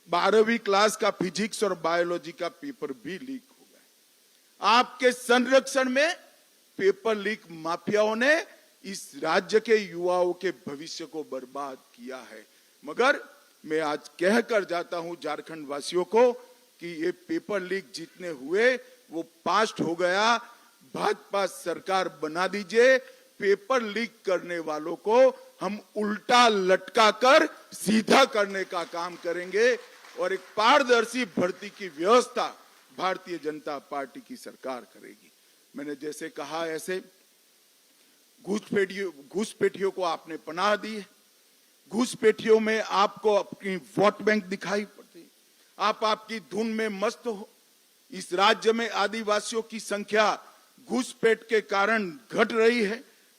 12वीं क्लास का फिजिक्स और बायोलॉजी का पेपर भी लीक हो गया। आपके संरक्षण में पेपर लीक माफियाओं ने इस राज्य के युवाओं के भविष्य को बर्बाद किया है। मगर मैं आज कहकर जाता हूं झारखंड वासियों को कि ये पेपर लीक जितने हुए वो पास्ट हो गया। भाजपा सरकार बना दीजिए। पेपर लीक करने वालों को हम उल्टा लटका कर सीधा करने का काम करेंगे और एक पारदर्शी भर्ती की व्यवस्था भारतीय जनता पार्टी की सरकार करेगी। मैंने जैसे कहा ऐसे घुसपैठियों को आपने पनाह दी है। घुसपैठियों में आपको अपनी वोट बैंक दिखाई पड़ती है। आप आपकी धुन में मस्त हो। इस राज्य में आदिवासियों की संख्या घुसपैठ के कारण घट रही है,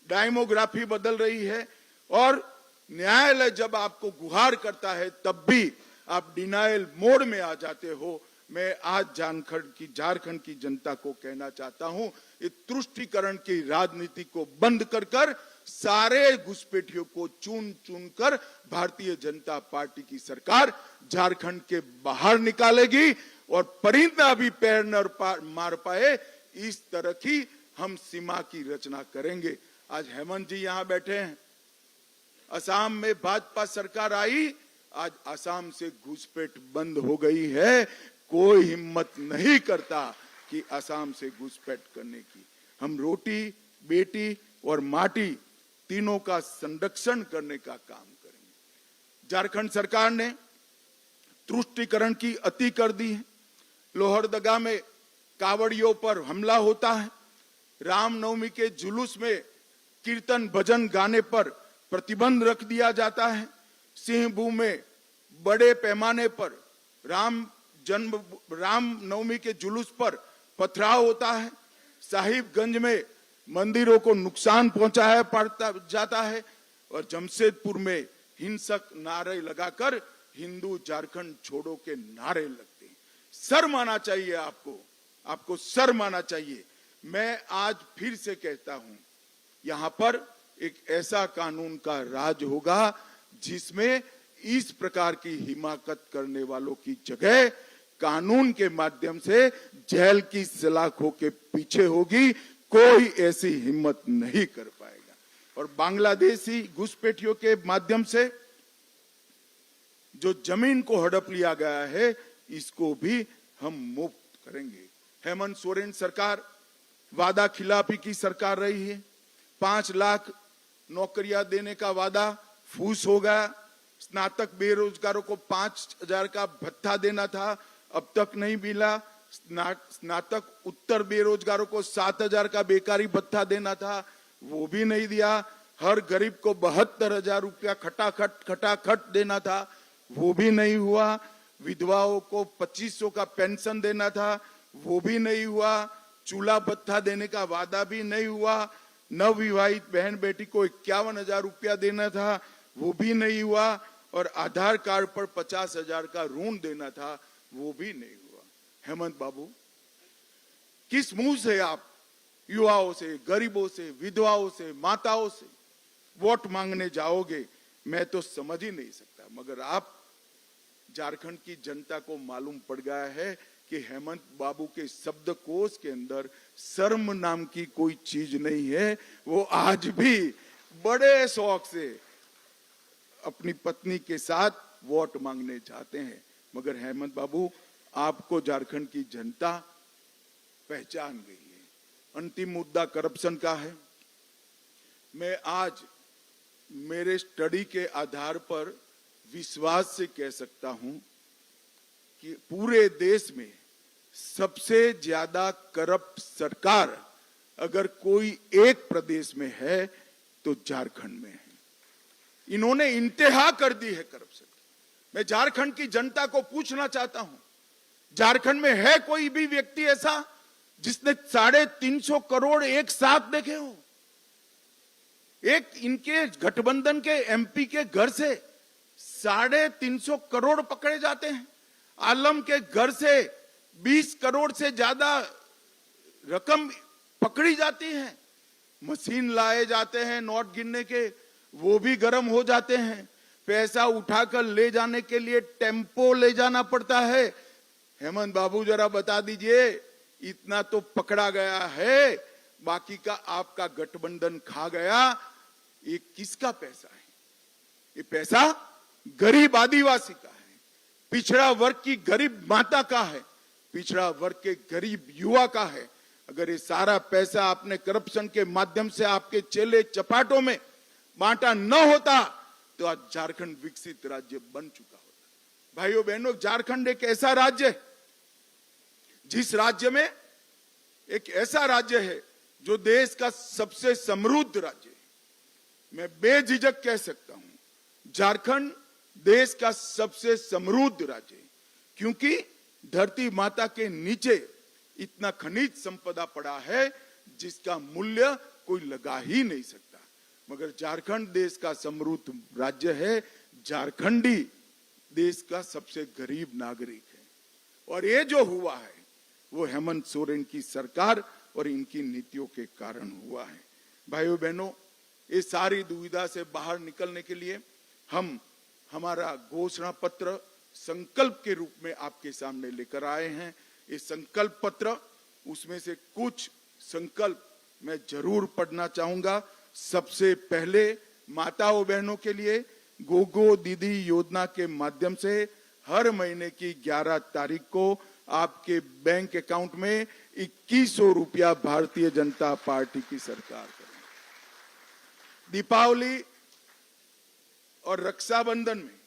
डेमोग्राफी बदल रही है और न्यायालय जब आपको गुहार करता है तब भी आप डिनायल मोड में आ जाते हो। मैं आज झारखंड की जनता को कहना चाहता हूं, ये तुष्टीकरण की राजनीति को बंद कर कर सारे घुसपैठियों को चुन चुन कर भारतीय जनता पार्टी की सरकार झारखंड के बाहर निकालेगी और परिंदा भी पैर न मार पाए इस तरह की हम सीमा की रचना करेंगे। आज हेमंत जी यहां बैठे हैं। असम में भाजपा सरकार आई आज असम से घुसपैठ बंद हो गई है। कोई हिम्मत नहीं करता कि असम से घुसपैठ करने की। हम रोटी, बेटी और माटी तीनों का संरक्षण करने का काम करेंगे। झारखंड सरकार ने तुष्टीकरण की अति कर दी है। लोहरदगा में कावड़ियों पर हमला होता है। रामनवमी के जुलूस में कीर्तन भजन गाने पर प्रतिबंध रख दिया जाता है। सिंहभूम में बड़े पैमाने पर रामनवमी के जुलूस पर पथराव होता है। साहिबगंज में मंदिरों को नुकसान पहुंचाया पड़ता जाता है और जमशेदपुर में हिंसक नारे लगाकर हिंदू झारखंड छोड़ो के नारे लगते हैं। शर्म आना चाहिए आपको शर्म आना चाहिए। मैं आज फिर से कहता हूं, यहां पर एक ऐसा कानून का राज होगा जिसमें इस प्रकार की हिमाकत करने वालों की जगह कानून के माध्यम से जेल की सलाखों के पीछे होगी। कोई ऐसी हिम्मत नहीं कर पाएगा। और बांग्लादेशी घुसपैठियों के माध्यम से जो जमीन को हड़प लिया गया है, इसको भी हम मुक्त करेंगे। हेमंत सोरेन सरकार वादा खिलाफी की सरकार रही है। 5 लाख नौकरियां देने का वादा फूस हो गया। स्नातक बेरोजगारों को 5,000 का भत्ता देना था, अब तक नहीं मिला। स्नातक उत्तर बेरोजगारों को 7,000 का बेकारी भत्ता देना था, वो भी नहीं दिया। हर गरीब को 72,000 रुपया खटाखट देना था, वो भी नहीं हुआ। विधवाओं को 2,500 का पेंशन देना था, वो भी नहीं हुआ। चूल्हा भत्ता देने का वादा भी नहीं हुआ। नवविवाहित बहन बेटी को 51,000 रुपया देना था, वो भी नहीं हुआ। और आधार कार्ड पर 50,000 का ऋण देना था, वो भी नहीं हुआ। हेमंत बाबू, किस मुंह से आप युवाओं से, गरीबों से, विधवाओं से, माताओं से वोट मांगने जाओगे? मैं तो समझ ही नहीं सकता। मगर आप, झारखंड की जनता को मालूम पड़ गया है कि हेमंत बाबू के शब्दकोश के अंदर शर्म नाम की कोई चीज नहीं है। वो आज भी बड़े शौक से अपनी पत्नी के साथ वोट मांगने जाते हैं। मगर हेमंत बाबू, आपको झारखंड की जनता पहचान गई है। अंतिम मुद्दा करप्शन का है। मैं आज मेरे स्टडी के आधार पर विश्वास से कह सकता हूं कि पूरे देश में सबसे ज्यादा करप्ट सरकार अगर कोई एक प्रदेश में है तो झारखंड में है। इन्होंने इंतहा कर दी है करप्शन की। मैं झारखंड की जनता को पूछना चाहता हूं, झारखंड में है कोई भी व्यक्ति ऐसा जिसने 350 करोड़ एक साथ देखे हो? एक इनके गठबंधन के एमपी के घर से 350 करोड़ पकड़े जाते हैं। आलम के घर से 20 करोड़ से ज्यादा रकम पकड़ी जाती है। मशीन लाए जाते हैं नोट गिनने के, वो भी गर्म हो जाते हैं। पैसा उठाकर ले जाने के लिए टेम्पो ले जाना पड़ता है। हेमंत बाबू, जरा बता दीजिए, इतना तो पकड़ा गया है, बाकी का आपका गठबंधन खा गया। ये किसका पैसा है? ये पैसा गरीब आदिवासी का है, पिछड़ा वर्ग की गरीब माता का है, पिछड़ा वर्ग के गरीब युवा का है। अगर ये सारा पैसा आपने करप्शन के माध्यम से आपके चेले चपाटों में बांटा न होता तो आज झारखंड विकसित राज्य बन चुका होता। भाइयों बहनों, झारखंड एक ऐसा राज्य है जिस राज्य में एक ऐसा राज्य है जो देश का सबसे समृद्ध राज्य है। मैं बेझिझक कह सकता हूं, झारखंड देश का सबसे समृद्ध राज्य है, क्योंकि धरती माता के नीचे इतना खनिज संपदा पड़ा है जिसका मूल्य कोई लगा ही नहीं सकता। मगर झारखंड देश का समृद्ध राज्य है, झारखंडी देश का सबसे गरीब नागरिक है। और ये जो हुआ है वो हेमंत सोरेन की सरकार और इनकी नीतियों के कारण हुआ है। भाइयों बहनों, ये सारी दुविधा से बाहर निकलने के लिए हम हमारा घोषणा पत्र संकल्प के रूप में आपके सामने लेकर आए हैं। ये संकल्प पत्र, उसमें से कुछ संकल्प मैं जरूर पढ़ना चाहूंगा। सबसे पहले माताओं बहनों के लिए गोगो दीदी योजना के माध्यम से हर महीने की 11 तारीख को आपके बैंक अकाउंट में 2100 रुपया भारतीय जनता पार्टी की सरकार करेगी। दीपावली और रक्षाबंधन में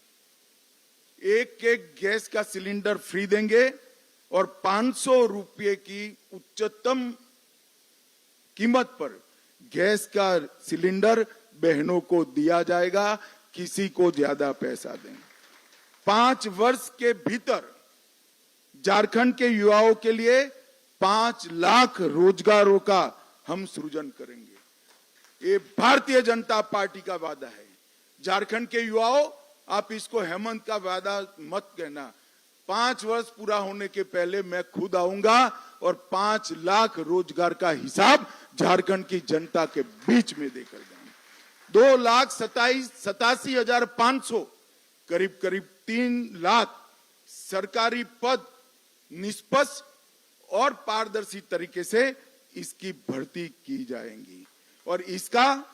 एक गैस का सिलेंडर फ्री देंगे और 500 रुपये की उच्चतम कीमत पर गैस का सिलेंडर बहनों को दिया जाएगा, किसी को ज्यादा पैसा देंगे। 5 वर्ष के भीतर झारखंड के युवाओं के लिए 5 लाख रोजगारों का हम सृजन करेंगे। ये भारतीय जनता पार्टी का वादा है। झारखंड के युवाओं, आप इसको हेमंत का वादा मत कहना। 5 वर्ष पूरा होने के पहले मैं खुद आऊंगा और 5 लाख रोजगार का हिसाब झारखंड की जनता के बीच में देकर जाऊंगा। 2,87,500 करीब 3 लाख सरकारी पद निष्पक्ष और पारदर्शी तरीके से इसकी भर्ती की जाएंगी और इसका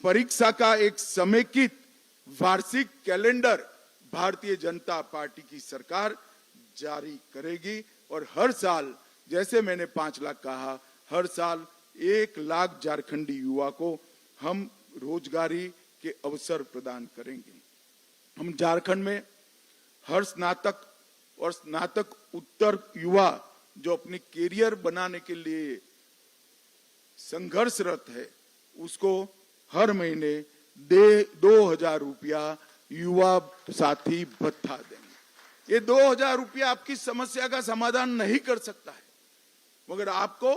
परीक्षा का एक समेकित वार्षिक कैलेंडर भारतीय जनता पार्टी की सरकार जारी करेगी और हर साल, जैसे मैंने 5 लाख कहा, हर साल 1 लाख झारखंडी युवा को हम रोजगारी के अवसर प्रदान करेंगे। हम झारखंड में हर स्नातक और स्नातक उत्तर युवा जो अपनी कैरियर बनाने के लिए संघर्षरत है, उसको हर महीने 2,000 रुपया युवा साथी भत्ता देंगे। ये 2,000 रुपया आपकी समस्या का समाधान नहीं कर सकता है, मगर आपको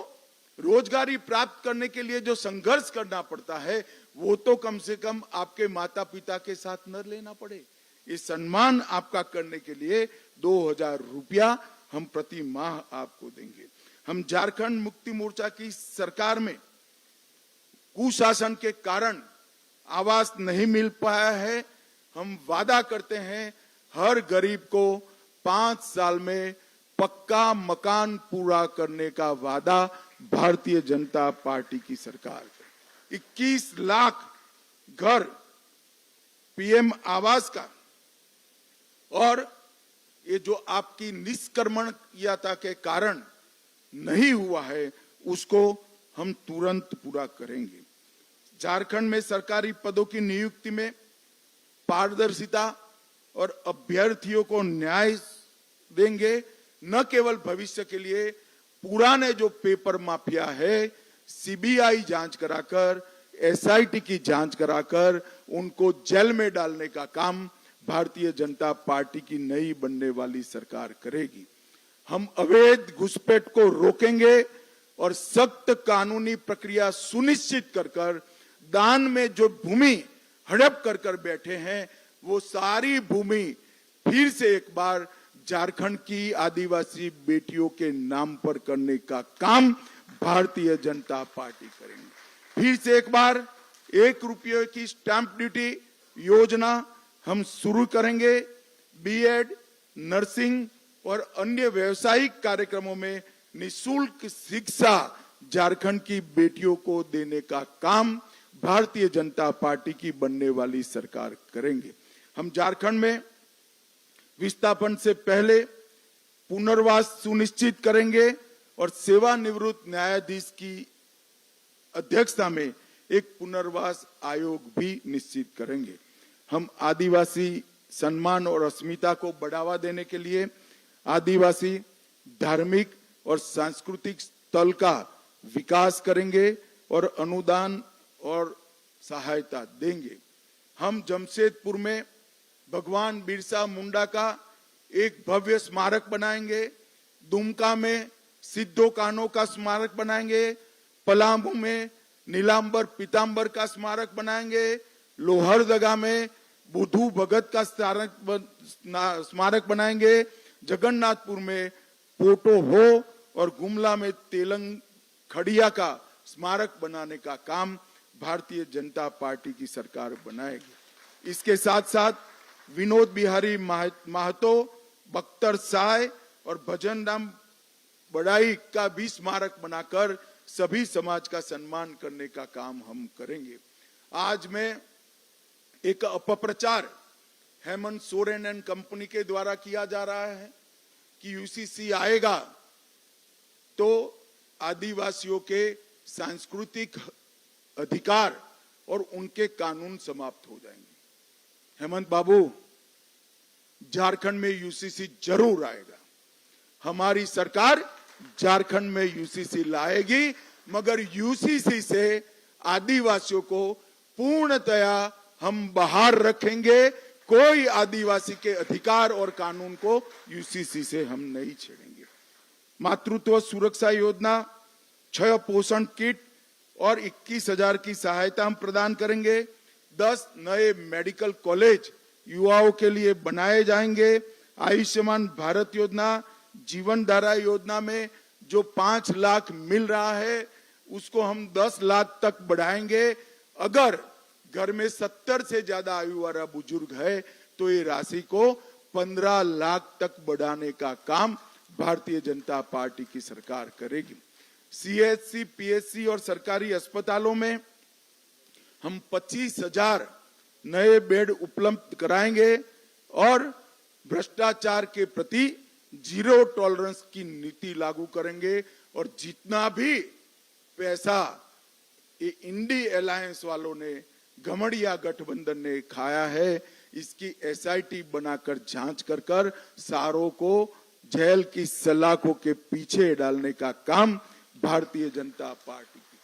रोजगारी प्राप्त करने के लिए जो संघर्ष करना पड़ता है, वो तो कम से कम आपके माता पिता के साथ न लेना पड़े। ये सम्मान आपका करने के लिए 2,000 रुपया हम प्रति माह आपको देंगे। हम झारखंड मुक्ति मोर्चा की सरकार में कुशासन के कारण आवास नहीं मिल पाया है। हम वादा करते हैं हर गरीब को 5 साल में पक्का मकान पूरा करने का वादा भारतीय जनता पार्टी की सरकार है। 21 लाख घर पीएम आवास का और ये जो आपकी निष्कर्मण्यता के कारण नहीं हुआ है, उसको हम तुरंत पूरा करेंगे। झारखंड में सरकारी पदों की नियुक्ति में पारदर्शिता और अभ्यर्थियों को न्याय देंगे। न केवल भविष्य के लिए, पुराने जो पेपर माफिया है, सीबीआई जांच कराकर, एसआईटी की जांच कराकर उनको जेल में डालने का काम भारतीय जनता पार्टी की नई बनने वाली सरकार करेगी। हम अवैध घुसपैठ को रोकेंगे और सख्त कानूनी प्रक्रिया सुनिश्चित कर दान में जो भूमि हड़प कर बैठे हैं, वो सारी भूमि फिर से एक बार झारखंड की आदिवासी बेटियों के नाम पर करने का काम भारतीय जनता पार्टी करेंगे। फिर से एक बार 1 रुपये की स्टैंप ड्यूटी योजना हम शुरू करेंगे। बीएड, नर्सिंग और अन्य व्यावसायिक कार्यक्रमों में निःशुल्क शिक्षा झारखंड की बेटियों को देने का काम भारतीय जनता पार्टी की बनने वाली सरकार करेंगे। हम झारखंड में विस्थापन से पहले पुनर्वास सुनिश्चित करेंगे और सेवानिवृत्त न्यायाधीश की अध्यक्षता में एक पुनर्वास आयोग भी निश्चित करेंगे। हम आदिवासी सम्मान और अस्मिता को बढ़ावा देने के लिए आदिवासी धार्मिक और सांस्कृतिक स्थल का विकास करेंगे और अनुदान और सहायता देंगे। हम जमशेदपुर में भगवान बिरसा मुंडा का एक भव्य स्मारक बनाएंगे। दुमका में सिद्धो कान्हो का स्मारक बनाएंगे। पलामू में नीलांबर पीतांबर का स्मारक बनाएंगे। लोहरदगा में बुद्धू भगत का स्मारक बनाएंगे। जगन्नाथपुर में पोटो हो और गुमला में तेलंग खड़िया का स्मारक बनाने का काम भारतीय जनता पार्टी की सरकार बनाएगी। इसके साथ साथ विनोद बिहारी महतो, बख्तर साय और भजन राम बड़ाई का भी स्मारक बनाकर सभी समाज का सम्मान करने का काम हम करेंगे। आज मैं एक अपप्रचार हेमंत सोरेन एंड कंपनी के द्वारा किया जा रहा है कि यूसीसी आएगा तो आदिवासियों के सांस्कृतिक अधिकार और उनके कानून समाप्त हो जाएंगे। हेमंत बाबू, झारखंड में यूसीसी जरूर आएगा। हमारी सरकार झारखंड में यूसीसी लाएगी, मगर यूसीसी से आदिवासियों को पूर्णतया हम बाहर रखेंगे। कोई आदिवासी के अधिकार और कानून को यूसीसी से हम नहीं छेड़ेंगे। मातृत्व सुरक्षा योजना, 6 पोषण किट और 21,000 की सहायता हम प्रदान करेंगे। 10 नए मेडिकल कॉलेज युवाओं के लिए बनाए जाएंगे। आयुष्मान भारत योजना, जीवन धारा योजना में जो 5 लाख मिल रहा है उसको हम 10 लाख तक बढ़ाएंगे। अगर घर में 70 से ज्यादा आयु वाला बुजुर्ग है तो ये राशि को 15 लाख तक बढ़ाने का काम भारतीय जनता पार्टी की सरकार करेगी। सीएचसी, पीएचसी और सरकारी अस्पतालों में हम 25,000 नए बेड उपलब्ध कराएंगे और भ्रष्टाचार के प्रति जीरो टॉलरेंस की नीति लागू करेंगे। और जितना भी पैसा ये इंडी अलायंस वालों ने, घमड़िया गठबंधन ने खाया है, इसकी एसआईटी बनाकर जांच कर सारों को जेल की सलाखों के पीछे डालने का काम भारतीय जनता पार्टी की।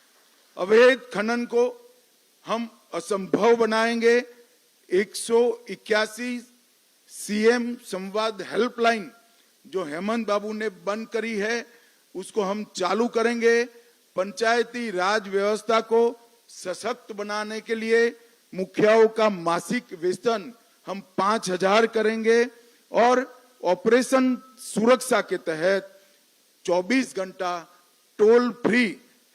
अवैध खनन को हम असंभव बनाएंगे। 181 सीएम संवाद हेल्पलाइन जो हेमंत बाबू ने बंद करी है उसको हम चालू करेंगे। पंचायती राज व्यवस्था को सशक्त बनाने के लिए मुखियाओं का मासिक वेतन हम 5,000 करेंगे और ऑपरेशन सुरक्षा के तहत 24 घंटा टोल फ्री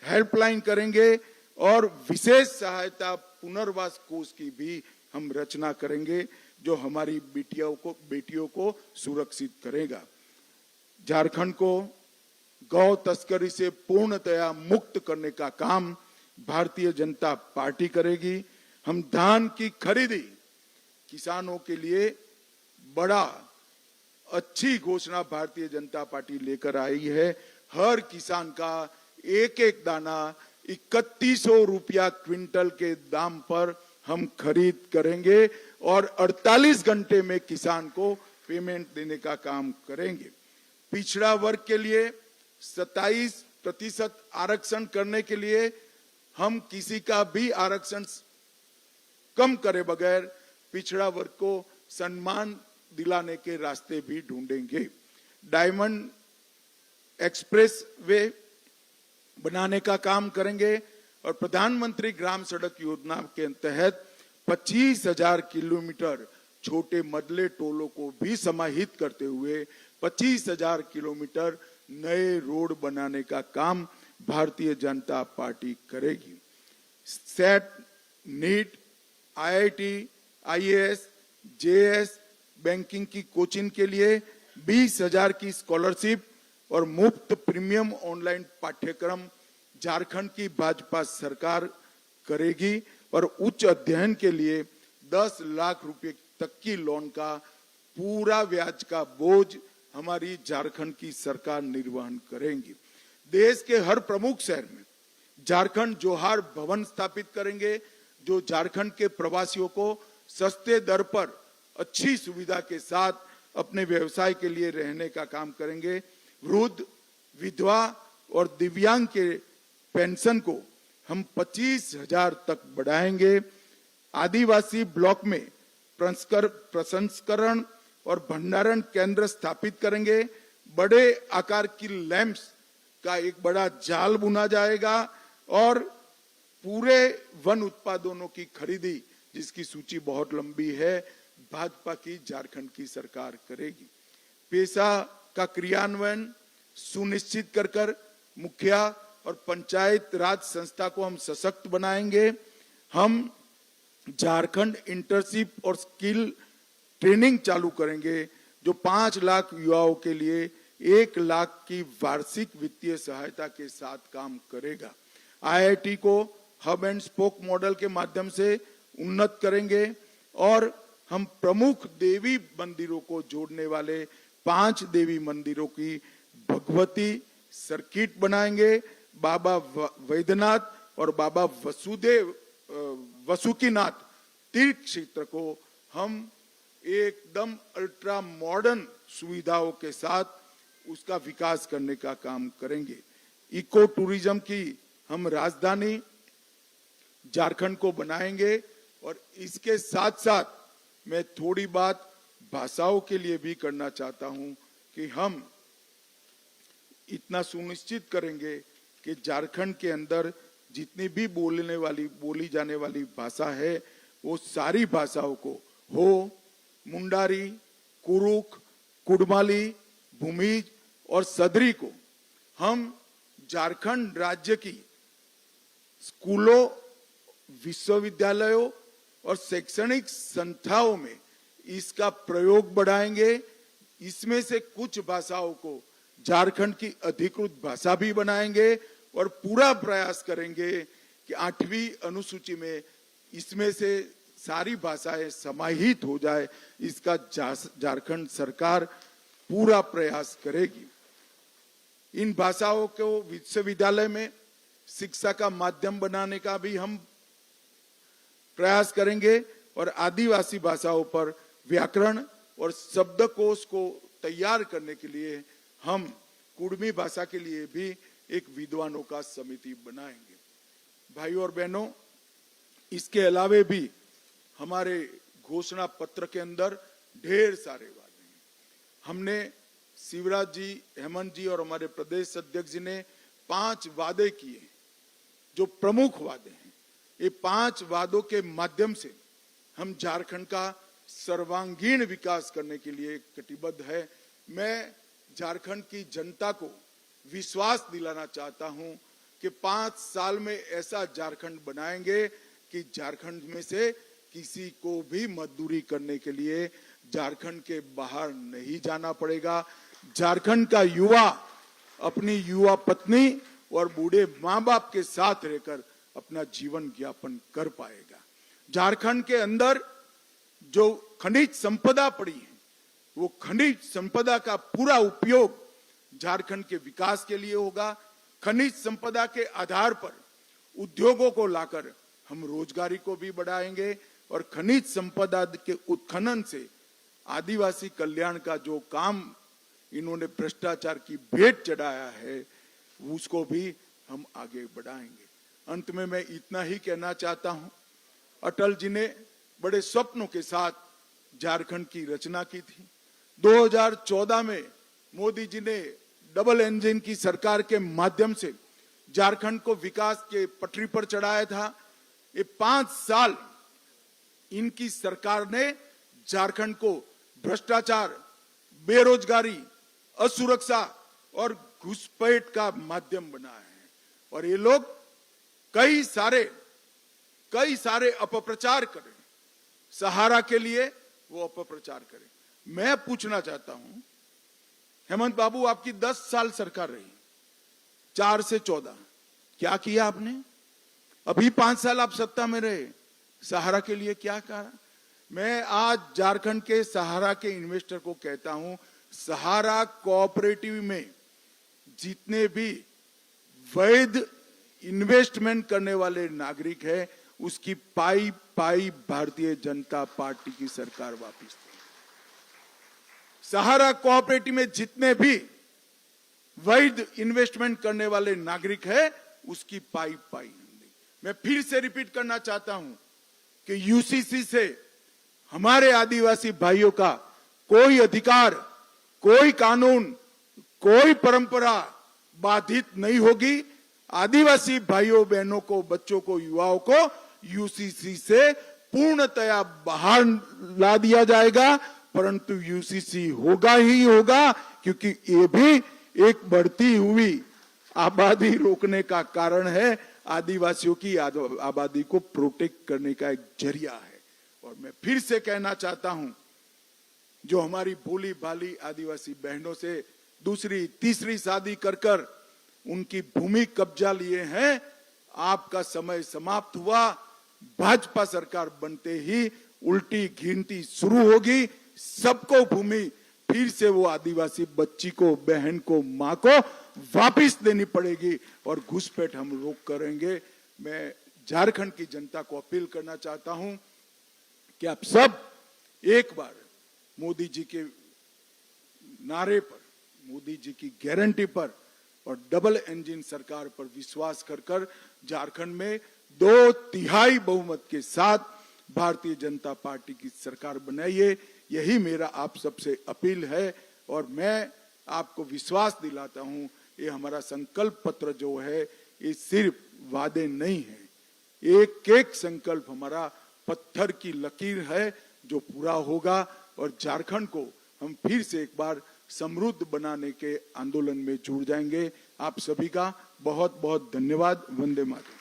हेल्पलाइन करेंगे और विशेष सहायता पुनर्वास कोष की भी हम रचना करेंगे जो हमारी बेटियों को सुरक्षित करेगा। झारखंड को गौ तस्करी से पूर्णतया मुक्त करने का काम भारतीय जनता पार्टी करेगी। हम धान की खरीदी किसानों के लिए बड़ा अच्छी घोषणा भारतीय जनता पार्टी लेकर आई है। हर किसान का एक एक दाना 3100 रुपया क्विंटल के दाम पर हम खरीद करेंगे और 48 घंटे में किसान को पेमेंट देने का काम करेंगे। पिछड़ा वर्ग के लिए 27% आरक्षण करने के लिए हम किसी का भी आरक्षण कम करे बगैर पिछड़ा वर्ग को सम्मान दिलाने के रास्ते भी ढूंढेंगे। डायमंड एक्सप्रेस वे बनाने का काम करेंगे और प्रधानमंत्री ग्राम सड़क योजना के तहत 25,000 किलोमीटर छोटे मदले टोलों को भी समाहित करते हुए 25,000 किलोमीटर नए रोड बनाने का काम भारतीय जनता पार्टी करेगी। SET, NEET, IIT, IAS, JS, banking की कोचिंग के लिए 20,000 की स्कॉलरशिप और मुफ्त प्रीमियम ऑनलाइन पाठ्यक्रम झारखंड की भाजपा सरकार करेगी और उच्च अध्ययन के लिए 10 लाख रुपए तक की लोन का पूरा ब्याज का बोझ हमारी झारखंड की सरकार निर्वहन करेंगी। देश के हर प्रमुख शहर में झारखंड जोहार भवन स्थापित करेंगे जो झारखंड के प्रवासियों को सस्ते दर पर अच्छी सुविधा के साथ अपने व्यवसाय के लिए रहने का काम करेंगे। वृद्ध, विधवा और दिव्यांग के पेंशन को हम 25,000 तक बढ़ाएंगे। आदिवासी ब्लॉक में प्रसंस्करण और भंडारण केंद्र स्थापित करेंगे। बड़े आकार की लैंप्स का एक बड़ा जाल बुना जाएगा और पूरे वन उत्पादों की खरीदी जिसकी सूची बहुत लंबी है भाजपा की झारखंड की सरकार करेगी। पेशा का क्रियान्वयन सुनिश्चित कर मुखिया और पंचायत राज संस्था को हम सशक्त बनाएंगे। हम झारखंड इंटर्नशिप और स्किल ट्रेनिंग चालू करेंगे जो 5 लाख युवाओं के लिए 1 लाख की वार्षिक वित्तीय सहायता के साथ काम करेगा। आईआईटी को हब एंड स्पोक मॉडल के माध्यम से उन्नत करेंगे और हम प्रमुख देवी मंदिरों को जोड़ने वाले 5 देवी मंदिरों की भगवती सर्किट बनाएंगे। बाबा वैद्यनाथ और बाबा वसुकीनाथ तीर्थ क्षेत्र को हम एकदम अल्ट्रा मॉडर्न सुविधाओं के साथ उसका विकास करने का काम करेंगे। इको टूरिज्म की हम राजधानी झारखंड को बनाएंगे और इसके साथ साथ मैं थोड़ी बात भाषाओं के लिए भी करना चाहता हूं कि हम इतना सुनिश्चित करेंगे कि झारखंड के अंदर जितनी भी बोली जाने वाली भाषा है वो सारी भाषाओं को हो, मुंडारी, कुरुख, कुड़माली, भूमिज और सदरी को हम झारखंड राज्य की स्कूलों, विश्वविद्यालयों और शैक्षणिक संस्थाओं में इसका प्रयोग बढ़ाएंगे। इसमें से कुछ भाषाओं को झारखंड की अधिकृत भाषा भी बनाएंगे और पूरा प्रयास करेंगे कि 8वीं अनुसूची में इसमें से सारी भाषाएं समाहित हो जाए। इसका झारखंड सरकार पूरा प्रयास करेगी। इन भाषाओं को विश्वविद्यालय में शिक्षा का माध्यम बनाने का भी हम प्रयास करेंगे और आदिवासी भाषाओं पर व्याकरण और शब्दकोश को तैयार करने के लिए हम कुड़मी भाषा के लिए भी एक विद्वानों का समिति बनाएंगे। भाइयों और बहनों, इसके अलावे भी हमारे घोषणा पत्र के अंदर ढेर सारे वादे हैं। हमने शिवराज जी, हेमंत जी और हमारे प्रदेश अध्यक्ष जी ने 5 वादे किए जो प्रमुख वादे हैं। ये 5 वादों के माध्यम से हम झारखंड का सर्वांगीण विकास करने के लिए कटिबद्ध है। मैं झारखंड की जनता को विश्वास दिलाना चाहता हूं कि 5 साल में ऐसा झारखंड बनाएंगे कि झारखंड में से किसी को भी मजदूरी करने के लिए झारखंड के बाहर नहीं जाना पड़ेगा। झारखंड का युवा अपनी युवा पत्नी और बूढ़े माँ बाप के साथ रहकर अपना जीवन यापन कर पाएगा। झारखंड के अंदर जो खनिज संपदा पड़ी है वो खनिज संपदा का पूरा उपयोग झारखंड के विकास के लिए होगा। खनिज संपदा के आधार पर उद्योगों को लाकर हम रोजगारी को भी बढ़ाएंगे और खनिज संपदा के उत्खनन से आदिवासी कल्याण का जो काम इन्होंने भ्रष्टाचार की भेंट चढ़ाया है उसको भी हम आगे बढ़ाएंगे। अंत में मैं इतना ही कहना चाहता हूं, अटल जी ने बड़े स्वप्नों के साथ झारखंड की रचना की थी। 2014 में मोदी जी ने डबल इंजन की सरकार के माध्यम से झारखंड को विकास के पटरी पर चढ़ाया था। ये 5 साल इनकी सरकार ने झारखंड को भ्रष्टाचार, बेरोजगारी, असुरक्षा और घुसपैठ का माध्यम बनाया है और ये लोग कई सारे अपप्रचार करें। सहारा के लिए वो अपप्रचार करें। मैं पूछना चाहता हूं, हेमंत बाबू आपकी 10 साल सरकार रही, 4 से 14, क्या किया आपने? अभी 5 साल आप सत्ता में रहे, सहारा के लिए क्या करा? मैं आज झारखंड के सहारा के इन्वेस्टर को कहता हूं, सहारा कोऑपरेटिव में जितने भी वैध इन्वेस्टमेंट करने वाले नागरिक हैं उसकी पाई पाई भारतीय जनता पार्टी की सरकार वापस दे। सहारा कोऑपरेटिव में जितने भी वैध इन्वेस्टमेंट करने वाले नागरिक हैं उसकी पाई पाई देंगे। मैं फिर से रिपीट करना चाहता हूं कि यूसीसी से हमारे आदिवासी भाइयों का कोई अधिकार, कोई कानून, कोई परंपरा बाधित नहीं होगी। आदिवासी भाइयों बहनों को, बच्चों को, युवाओं को यूसीसी से पूर्णतया बाहर ला दिया जाएगा, परंतु यूसीसी होगा ही होगा क्योंकि ये भी एक बढ़ती हुई आबादी रोकने का कारण है। आदिवासियों की आबादी को प्रोटेक्ट करने का एक जरिया है। और मैं फिर से कहना चाहता हूं, जो हमारी भोली भाली आदिवासी बहनों से दूसरी तीसरी शादी कर कर उनकी भूमि कब्जा लिए हैं, आपका समय समाप्त हुआ। भाजपा सरकार बनते ही उल्टी गिनती शुरू होगी। सबको भूमि फिर से वो आदिवासी बच्ची को, बहन को, मां को वापिस देनी पड़ेगी और घुसपैठ हम रोक करेंगे। मैं झारखंड की जनता को अपील करना चाहता हूं कि आप सब एक बार मोदी जी के नारे पर, मोदी जी की गारंटी पर और डबल इंजन सरकार पर विश्वास कर झारखंड में 2/3 बहुमत के साथ भारतीय जनता पार्टी की सरकार बनाइए। यही मेरा आप सबसे अपील है और मैं आपको विश्वास दिलाता हूं, ये हमारा संकल्प पत्र जो है ये सिर्फ वादे नहीं है, एक एक संकल्प हमारा पत्थर की लकीर है जो पूरा होगा और झारखंड को हम फिर से एक बार समृद्ध बनाने के आंदोलन में जुड़ जाएंगे। आप सभी का बहुत बहुत धन्यवाद। वंदे मातरम।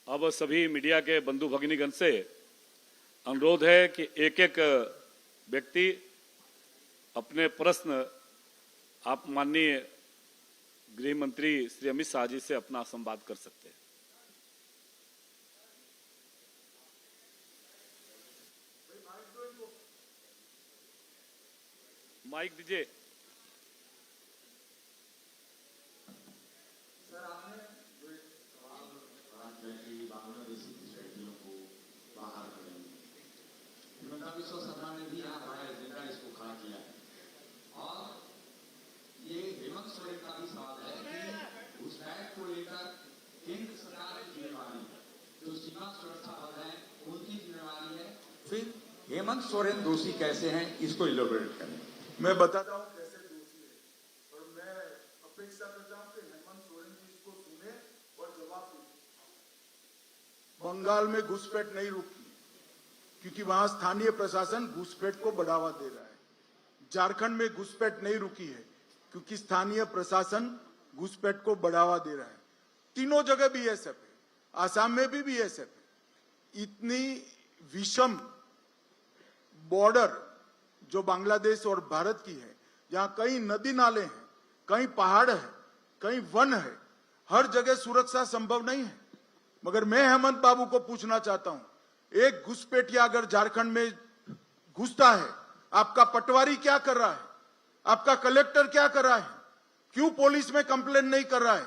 अब सभी मीडिया के बंधु भगिनीगण से अनुरोध है कि एक एक व्यक्ति अपने प्रश्न आप माननीय गृह मंत्री श्री अमित शाह जी से अपना संवाद कर सकते हैं। माइक दीजिए। विश्व सभा ने भी यहाँ बड़ा एजेंडा इसको खड़ा किया है और ये हेमंत सोरेन का भी सवाल है कि घुसपैठ को लेकर केंद्र सरकार की जिम्मेवारी है, जो सीमा सुरक्षा बल है उनकी जिम्मेवारी है, फिर हेमंत सोरेन दोषी कैसे हैं इसको इलेबोरेट करें। मैं बताता हूँ कैसे दोषी है और मैं अपेक्षा करता हूँ कि हेमंत सोरेन जी इसको सुने और जवाब दें। बंगाल में घुसपैठ नहीं रुकी क्योंकि वहां स्थानीय प्रशासन घुसपैठ को बढ़ावा दे रहा है। झारखंड में घुसपैठ नहीं रुकी है क्योंकि स्थानीय प्रशासन घुसपैठ को बढ़ावा दे रहा है। तीनों जगह बीएसएफ है, आसाम में भी बीएसएफ है। इतनी विषम बॉर्डर जो बांग्लादेश और भारत की है, जहां कई नदी नाले हैं, कई पहाड़ है, कई वन है, हर जगह सुरक्षा संभव नहीं है। मगर मैं हेमंत बाबू को पूछना चाहता हूं, एक घुसपैठिया अगर झारखंड में घुसता है, आपका पटवारी क्या कर रहा है, आपका कलेक्टर क्या कर रहा है, क्यों पुलिस में कंप्लेन नहीं कर रहा है,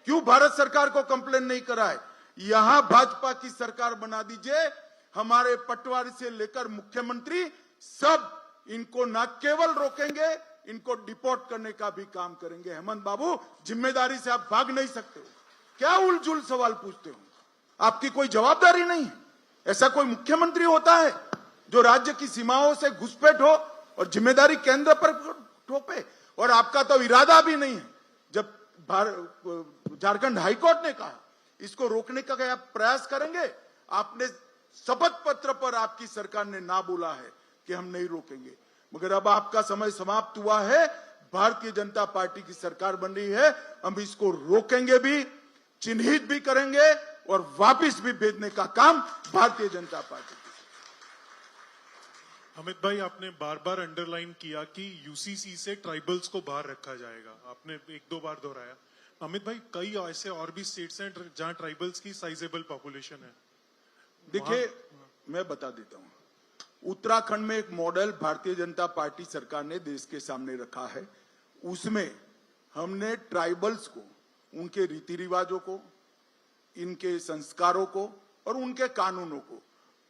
क्यों भारत सरकार को कंप्लेन नहीं कर रहा है? यहां भाजपा की सरकार बना दीजिए। हमारे पटवारी से लेकर मुख्यमंत्री सब इनको न केवल रोकेंगे, इनको डिपोर्ट करने का भी काम करेंगे। हेमंत बाबू, जिम्मेदारी से आप भाग नहीं सकते हो। क्या उलझुल सवाल पूछते हो? आपकी कोई जवाबदारी नहीं है। ऐसा कोई मुख्यमंत्री होता है जो राज्य की सीमाओं से घुसपैठ हो और जिम्मेदारी केंद्र पर थोपे? और आपका तो इरादा भी नहीं है। जब झारखंड हाईकोर्ट ने कहा इसको रोकने का क्या प्रयास करेंगे, आपने शपथ पत्र पर आपकी सरकार ने ना बोला है कि हम नहीं रोकेंगे। मगर अब आपका समय समाप्त हुआ है। भारतीय जनता पार्टी की सरकार बन रही है, हम इसको रोकेंगे भी, चिन्हित भी करेंगे और वापस भी भेजने का काम भारतीय जनता पार्टी। अमित भाई, आपने बार बार अंडरलाइन किया कि यूसीसी से ट्राइबल्स को बाहर रखा जाएगा, आपने एक दो बार दोहराया। अमित भाई, कई ऐसे और भी स्टेट्स हैं जहां ट्राइबल्स की साइजेबल पॉपुलेशन है। देखिए, मैं बता देता हूं, उत्तराखंड में एक मॉडल भारतीय जनता पार्टी सरकार ने देश के सामने रखा है। उसमें हमने ट्राइबल्स को, उनके रीति रिवाजों को, इनके संस्कारों को और उनके कानूनों को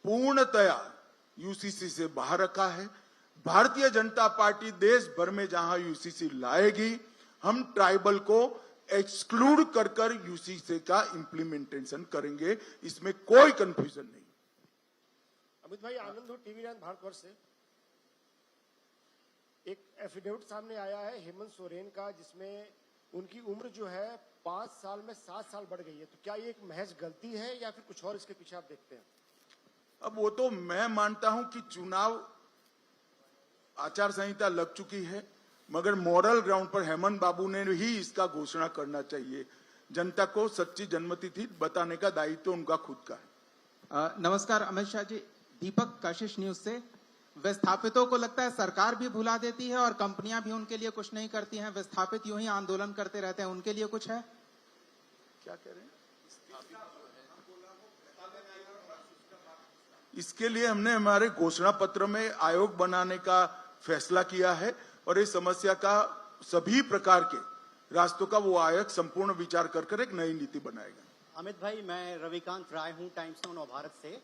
पूर्णतया यूसीसी से बाहर रखा है। भारतीय जनता पार्टी देश भर में जहां यूसीसी लाएगी, हम ट्राइबल को एक्सक्लूड कर यूसीसी का इंप्लीमेंटेशन करेंगे। इसमें कोई कंफ्यूजन नहीं। अमित भाई, आनंद हो टीवी 9 भारतवर्ष से। एक एफिडेविट सामने आया है हेमंत सोरेन का, जिसमें उनकी उम्र जो है 5 साल में 7 साल बढ़ गई है। तो क्या ये एक महज गलती है या फिर कुछ और इसके पीछे आप देखते हैं? अब वो तो मैं मानता हूं कि चुनाव आचार संहिता लग चुकी है, मगर मॉरल ग्राउंड पर हेमंत बाबू ने ही इसका घोषणा करना चाहिए। जनता को सच्ची जन्मतिथि बताने का दायित्व उनका खुद का है। नमस्कार अमित शाह जी, दीपक कशिश न्यूज से। विस्थापितों को लगता है सरकार भी भुला देती है और कंपनियां भी उनके लिए कुछ नहीं करती हैं। विस्थापित यूं ही आंदोलन करते रहते हैं, उनके लिए कुछ है? क्या कह रहे हैं? इसके लिए हमने हमारे घोषणा पत्र में आयोग बनाने का फैसला किया है और इस समस्या का सभी प्रकार के रास्तों का वो आयोग संपूर्ण विचार कर एक नई नीति बनाएगा। अमित भाई, मैं रविकांत राय हूं, टाइम्स नाउ नवभारत से।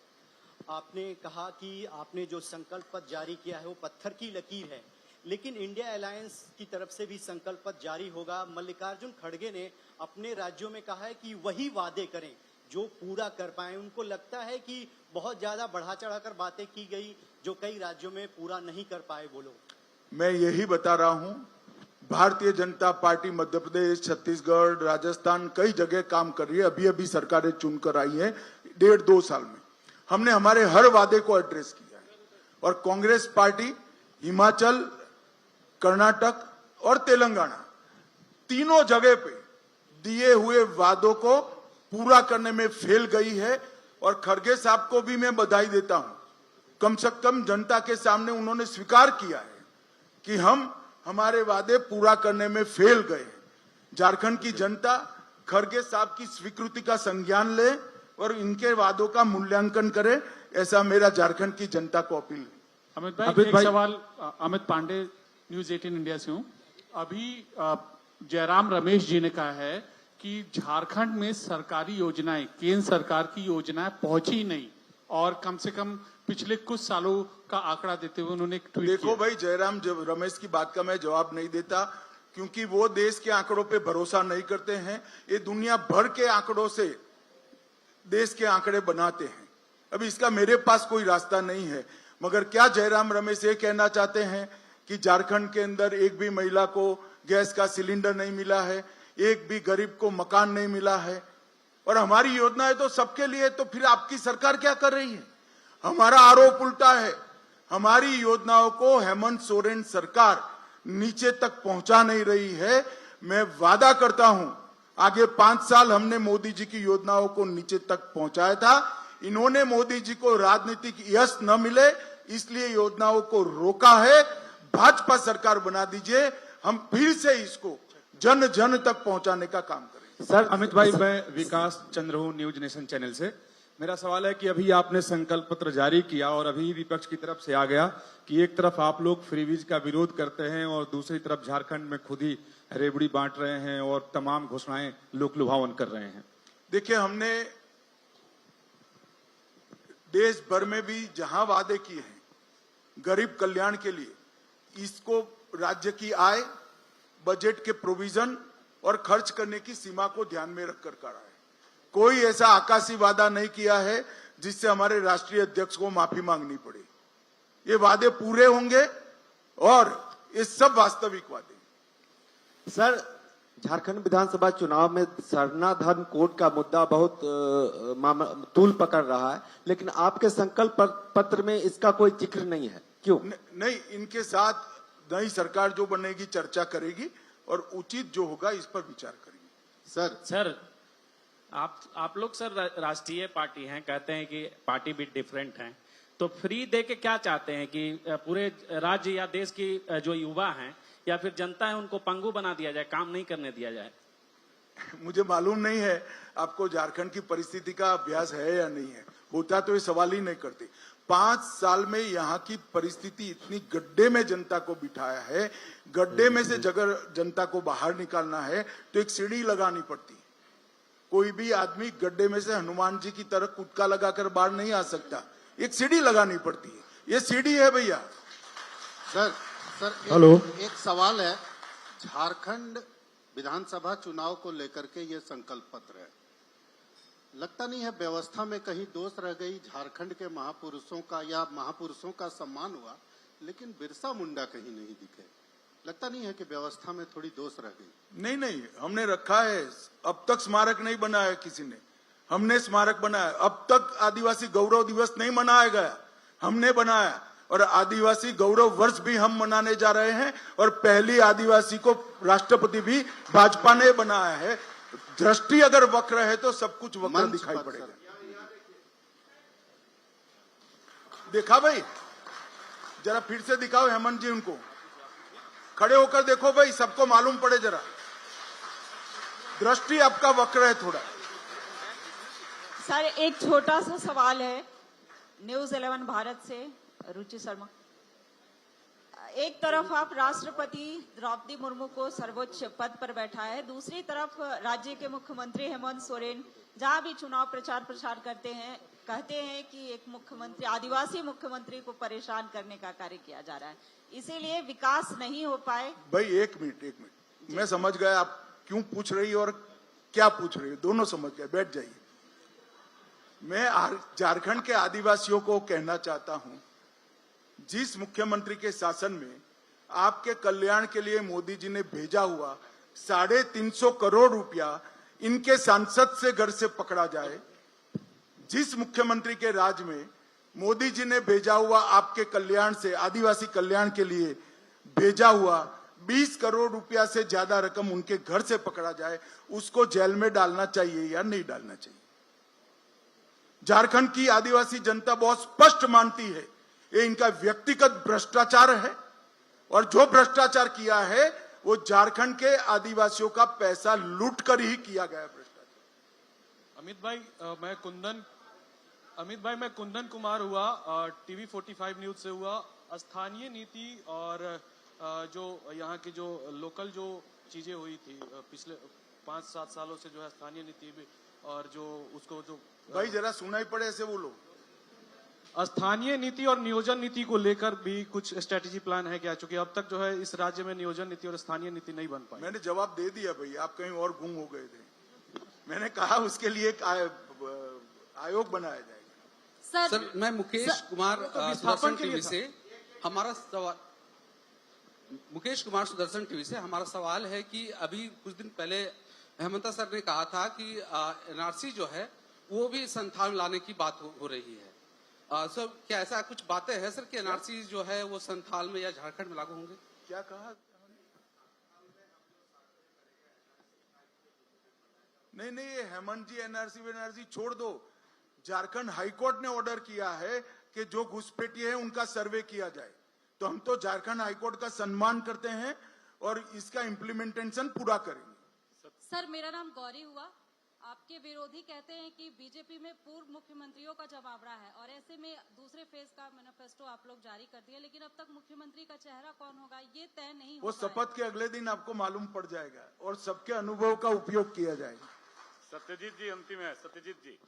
आपने कहा कि आपने जो संकल्प पत्र जारी किया है वो पत्थर की लकीर है, लेकिन इंडिया अलायंस की तरफ से भी संकल्प पत्र जारी होगा। मल्लिकार्जुन खड़गे ने अपने राज्यों में कहा है कि वही वादे करें जो पूरा कर पाए। उनको लगता है कि बहुत ज्यादा बढ़ा चढ़ाकर बातें की गई जो कई राज्यों में पूरा नहीं कर पाए वो लोग। मैं यही बता रहा हूं, भारतीय जनता पार्टी मध्य प्रदेश, छत्तीसगढ़, राजस्थान कई जगह काम कर रही है। अभी अभी सरकारें चुनकर आई है 1.5-2 साल में हमने हमारे हर वादे को एड्रेस किया है। और कांग्रेस पार्टी हिमाचल, कर्नाटक और तेलंगाना तीनों जगह पे दिए हुए वादों को पूरा करने में फेल गई है। और खड़गे साहब को भी मैं बधाई देता हूं, कम से कम जनता के सामने उन्होंने स्वीकार किया है कि हम हमारे वादे पूरा करने में फेल गए। झारखंड की जनता खड़गे साहब की स्वीकृति का संज्ञान ले और इनके वादों का मूल्यांकन करे, ऐसा मेरा झारखंड की जनता को अपील है। अमित भाई, एक सवाल। अमित पांडे, न्यूज 18 इंडिया से हूं। अभी जयराम रमेश जी ने कहा है कि झारखंड में सरकारी योजनाएं, केंद्र सरकार की योजनाएं पहुंची नहीं, और कम से कम पिछले कुछ सालों का आंकड़ा देते हुए उन्होंने एक ट्वीट किया। देखो भाई, जयराम रमेश की बात का मैं जवाब नहीं देता क्योंकि वो देश के आंकड़ों पे भरोसा नहीं करते हैं। ये दुनिया भर के आंकड़ों से देश के आंकड़े बनाते हैं। अभी इसका मेरे पास कोई रास्ता नहीं है, मगर क्या जयराम रमेश ये कहना चाहते हैं कि झारखंड के अंदर एक भी महिला को गैस का सिलेंडर नहीं मिला है, एक भी गरीब को मकान नहीं मिला है? और हमारी योजनाएं तो सबके लिए, तो फिर आपकी सरकार क्या कर रही है? हमारा आरोप उल्टा है, हमारी योजनाओं को हेमंत सोरेन सरकार नीचे तक पहुंचा नहीं रही है। मैं वादा करता हूं आगे 5 साल हमने मोदी जी की योजनाओं को नीचे तक पहुंचाया था। इन्होंने मोदी जी को राजनीतिक यश न मिले इसलिए योजनाओं को रोका है। भाजपा सरकार बना दीजिए, हम फिर से इसको जन जन तक पहुंचाने का काम करें। सर, अमित भाई, मैं विकास चंद्र हूं, न्यूज नेशन चैनल से। मेरा सवाल है कि अभी आपने संकल्प पत्र जारी किया और अभी विपक्ष की तरफ से आ गया कि एक तरफ आप लोग फ्रीवीज का विरोध करते हैं और दूसरी तरफ झारखंड में खुद ही रेवड़ी बांट रहे हैं और तमाम घोषणाएं लोक लुभावन कर रहे हैं। देखिए, हमने देश भर में भी जहां वादे किए हैं गरीब कल्याण के लिए, इसको राज्य की आय, बजट के प्रोविजन और खर्च करने की सीमा को ध्यान में रखकर करा है। कोई ऐसा आकाशी वादा नहीं किया है जिससे हमारे राष्ट्रीय अध्यक्ष को माफी मांगनी पड़े। ये वादे पूरे होंगे और ये सब वास्तविक वादे। सर, झारखंड विधानसभा चुनाव में सरना धर्म कोड का मुद्दा बहुत तूल पकड़ रहा है, लेकिन आपके संकल्प पत्र में इसका कोई जिक्र नहीं है, क्यों? नहीं, इनके साथ नई सरकार जो बनेगी चर्चा करेगी और उचित जो होगा इस पर विचार करेंगे। सर, आप लोग सर राष्ट्रीय पार्टी हैं, कहते हैं कि पार्टी भी डिफरेंट हैं, तो फ्री दे के क्या चाहते हैं कि पूरे राज्य या देश की जो युवा हैं या फिर जनता है उनको पंगु बना दिया जाए, काम नहीं करने दिया जाए? मुझे मालूम नहीं है आपको झारखंड की परिस्थिति का अभ्यास है या नहीं है, होता तो ये सवाल ही नहीं करते। 5 साल में यहाँ की परिस्थिति इतनी गड्ढे में जनता को बिठाया है, गड्ढे में से जगह जनता को बाहर निकालना है तो एक सीढ़ी लगानी पड़ती है। कोई भी आदमी गड्ढे में से हनुमान जी की तरह कुटका लगाकर बाहर नहीं आ सकता, एक सीढ़ी लगानी पड़ती है। ये सीढ़ी है भैया। सर, हेलो, एक सवाल है। झारखंड विधानसभा चुनाव को लेकर के ये संकल्प पत्र है, लगता नहीं है व्यवस्था में कहीं दोष रह गई? झारखंड के महापुरुषों का या महापुरुषों का सम्मान हुआ, लेकिन बिरसा मुंडा कहीं नहीं दिखे। लगता नहीं है कि व्यवस्था में थोड़ी दोष रह गई? नहीं, हमने रखा है। अब तक स्मारक नहीं बनाया किसी ने, हमने स्मारक बनाया। अब तक आदिवासी गौरव दिवस नहीं मनाया गया, हमने बनाया। और आदिवासी गौरव वर्ष भी हम मनाने जा रहे हैं और पहली आदिवासी को राष्ट्रपति भी भाजपा ने बनाया है। दृष्टि अगर वक्र है तो सब कुछ वक्र दिखाई पड़ेगा। देखा भाई, जरा फिर से दिखाओ हेमंत जी, उनको खड़े होकर देखो भाई, सबको मालूम पड़े जरा, दृष्टि आपका वक्र है थोड़ा। सर एक छोटा सा सवाल है न्यूज 11 भारत से, रुचि शर्मा। एक तरफ आप राष्ट्रपति द्रौपदी मुर्मू को सर्वोच्च पद पर बैठा है, दूसरी तरफ राज्य के मुख्यमंत्री हेमंत सोरेन जहां भी चुनाव प्रचार करते हैं कहते हैं कि एक मुख्यमंत्री, आदिवासी मुख्यमंत्री को परेशान करने का कार्य किया जा रहा है, इसीलिए विकास नहीं हो पाए। भाई एक मिनट, मैं समझ गया आप क्यों पूछ रही और क्या पूछ रही है, दोनों समझ गए, बैठ जाइए। मैं झारखंड के आदिवासियों को कहना चाहता हूं, जिस मुख्यमंत्री के शासन में आपके कल्याण के लिए मोदी जी ने भेजा हुआ 350 करोड़ रुपया इनके सांसद से घर से पकड़ा जाए, जिस मुख्यमंत्री के राज में मोदी जी ने भेजा हुआ आपके कल्याण से, आदिवासी कल्याण के लिए भेजा हुआ 20 करोड़ रुपया से ज्यादा रकम उनके घर से पकड़ा जाए, उसको जेल में डालना चाहिए या नहीं डालना चाहिए? झारखंड की आदिवासी जनता बहुत स्पष्ट मानती है, ये इनका व्यक्तिगत भ्रष्टाचार है, और जो भ्रष्टाचार किया है वो झारखंड के आदिवासियों का पैसा लूट कर ही किया गया भ्रष्टाचार। अमित भाई मैं कुंदन कुमार हुआ, टीवी 45 न्यूज से हुआ। स्थानीय नीति और जो यहाँ की जो लोकल जो चीजें हुई थी पिछले 5-7 सालों से, जो है स्थानीय नीति भी, और जो उसको जो भाई जरा सुनाई पड़े ऐसे बोलो। स्थानीय नीति और नियोजन नीति को लेकर भी कुछ स्ट्रेटेजी प्लान है क्या? चूंकि अब तक जो है इस राज्य में नियोजन नीति और स्थानीय नीति नहीं बन पाई। मैंने जवाब दे दिया भाई, आप कहीं और गुम हो गए थे। मैंने कहा उसके लिए एक आयोग बनाया जाएगा। सर मैं मुकेश कुमार सुदर्शन टीवी से, सुदर्शन टीवी से हमारा सवाल है कि अभी कुछ दिन पहले हेमंता सर ने कहा था कि एनआरसी जो है वो भी संथाल में लाने की बात हो रही है। सर क्या ऐसा कुछ बातें हैं सर कि एनआरसी जो है वो संथाल में या झारखंड में लागू होंगे? क्या कहा? नहीं, ये हेमंत जी एनआरसी छोड़ दो। झारखंड हाईकोर्ट ने ऑर्डर किया है कि जो घुसपैठी है उनका सर्वे किया जाए, तो हम तो झारखंड हाईकोर्ट का सम्मान करते हैं और इसका इम्प्लीमेंटेशन पूरा करेंगे। सर मेरा नाम गौरी हुआ। आपके विरोधी कहते हैं कि बीजेपी में पूर्व मुख्यमंत्रियों का जमावड़ा है, और ऐसे में दूसरे फेज का मैनिफेस्टो आप लोग जारी कर दिया, लेकिन अब तक मुख्यमंत्री का चेहरा कौन होगा ये तय नहीं हो वो शपथ के अगले दिन आपको मालूम पड़ जाएगा और सबके अनुभव का उपयोग किया जाएगा। सत्यजीत जी अंतिम है। सत्यजीत जी।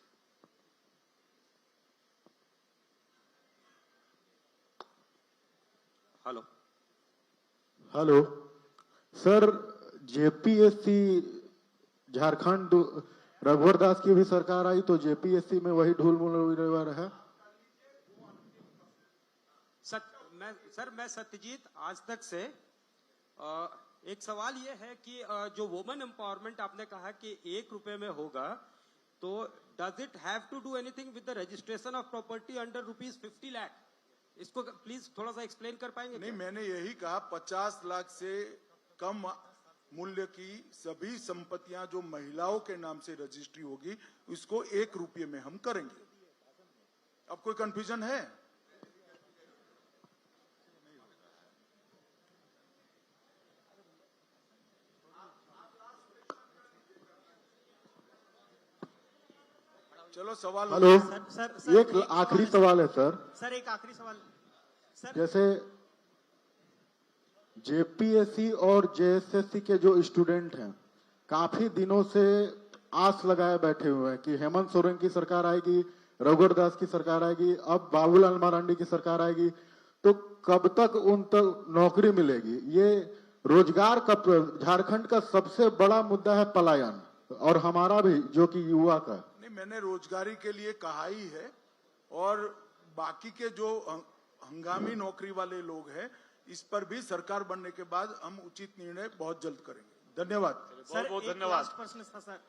हेलो सर, जेपीएससी झारखंड रघुवर दास की भी सरकार आई तो जेपीएससी में वही ढूल है। मैं सत्यजीत आज तक से एक सवाल ये है कि जो वुमेन एम्पावरमेंट आपने कहा कि 1 रुपए में होगा, तो does it have to do anything with the registration of property under ₹50 lakh? इसको प्लीज थोड़ा सा एक्सप्लेन कर पाएंगे? नहीं, मैंने यही कहा 50 लाख से कम मूल्य की सभी संपत्तियां जो महिलाओं के नाम से रजिस्ट्री होगी उसको 1 रुपये में हम करेंगे। अब कोई कंफ्यूजन है? चलो सवाल। हेलो सर, एक आखिरी सवाल है सर। एक आखिरी सवाल सर। जैसे जेपीएससी और जेएसएससी के जो स्टूडेंट हैं काफी दिनों से आस लगाए बैठे हुए हैं कि हेमंत सोरेन की सरकार आएगी, रघुवर दास की सरकार आएगी, अब बाबूलाल मरांडी की सरकार आएगी, तो कब तक उन तक नौकरी मिलेगी? ये रोजगार का, झारखंड का सबसे बड़ा मुद्दा है पलायन, और हमारा भी जो कि युवा का। नहीं, मैंने रोजगारी के लिए कहा ही है, और बाकी के जो हंगामी नौकरी वाले लोग हैं इस पर भी सरकार बनने के बाद हम उचित निर्णय बहुत जल्द करेंगे। धन्यवाद। बहुत बहुत धन्यवाद। प्रश्न था सर।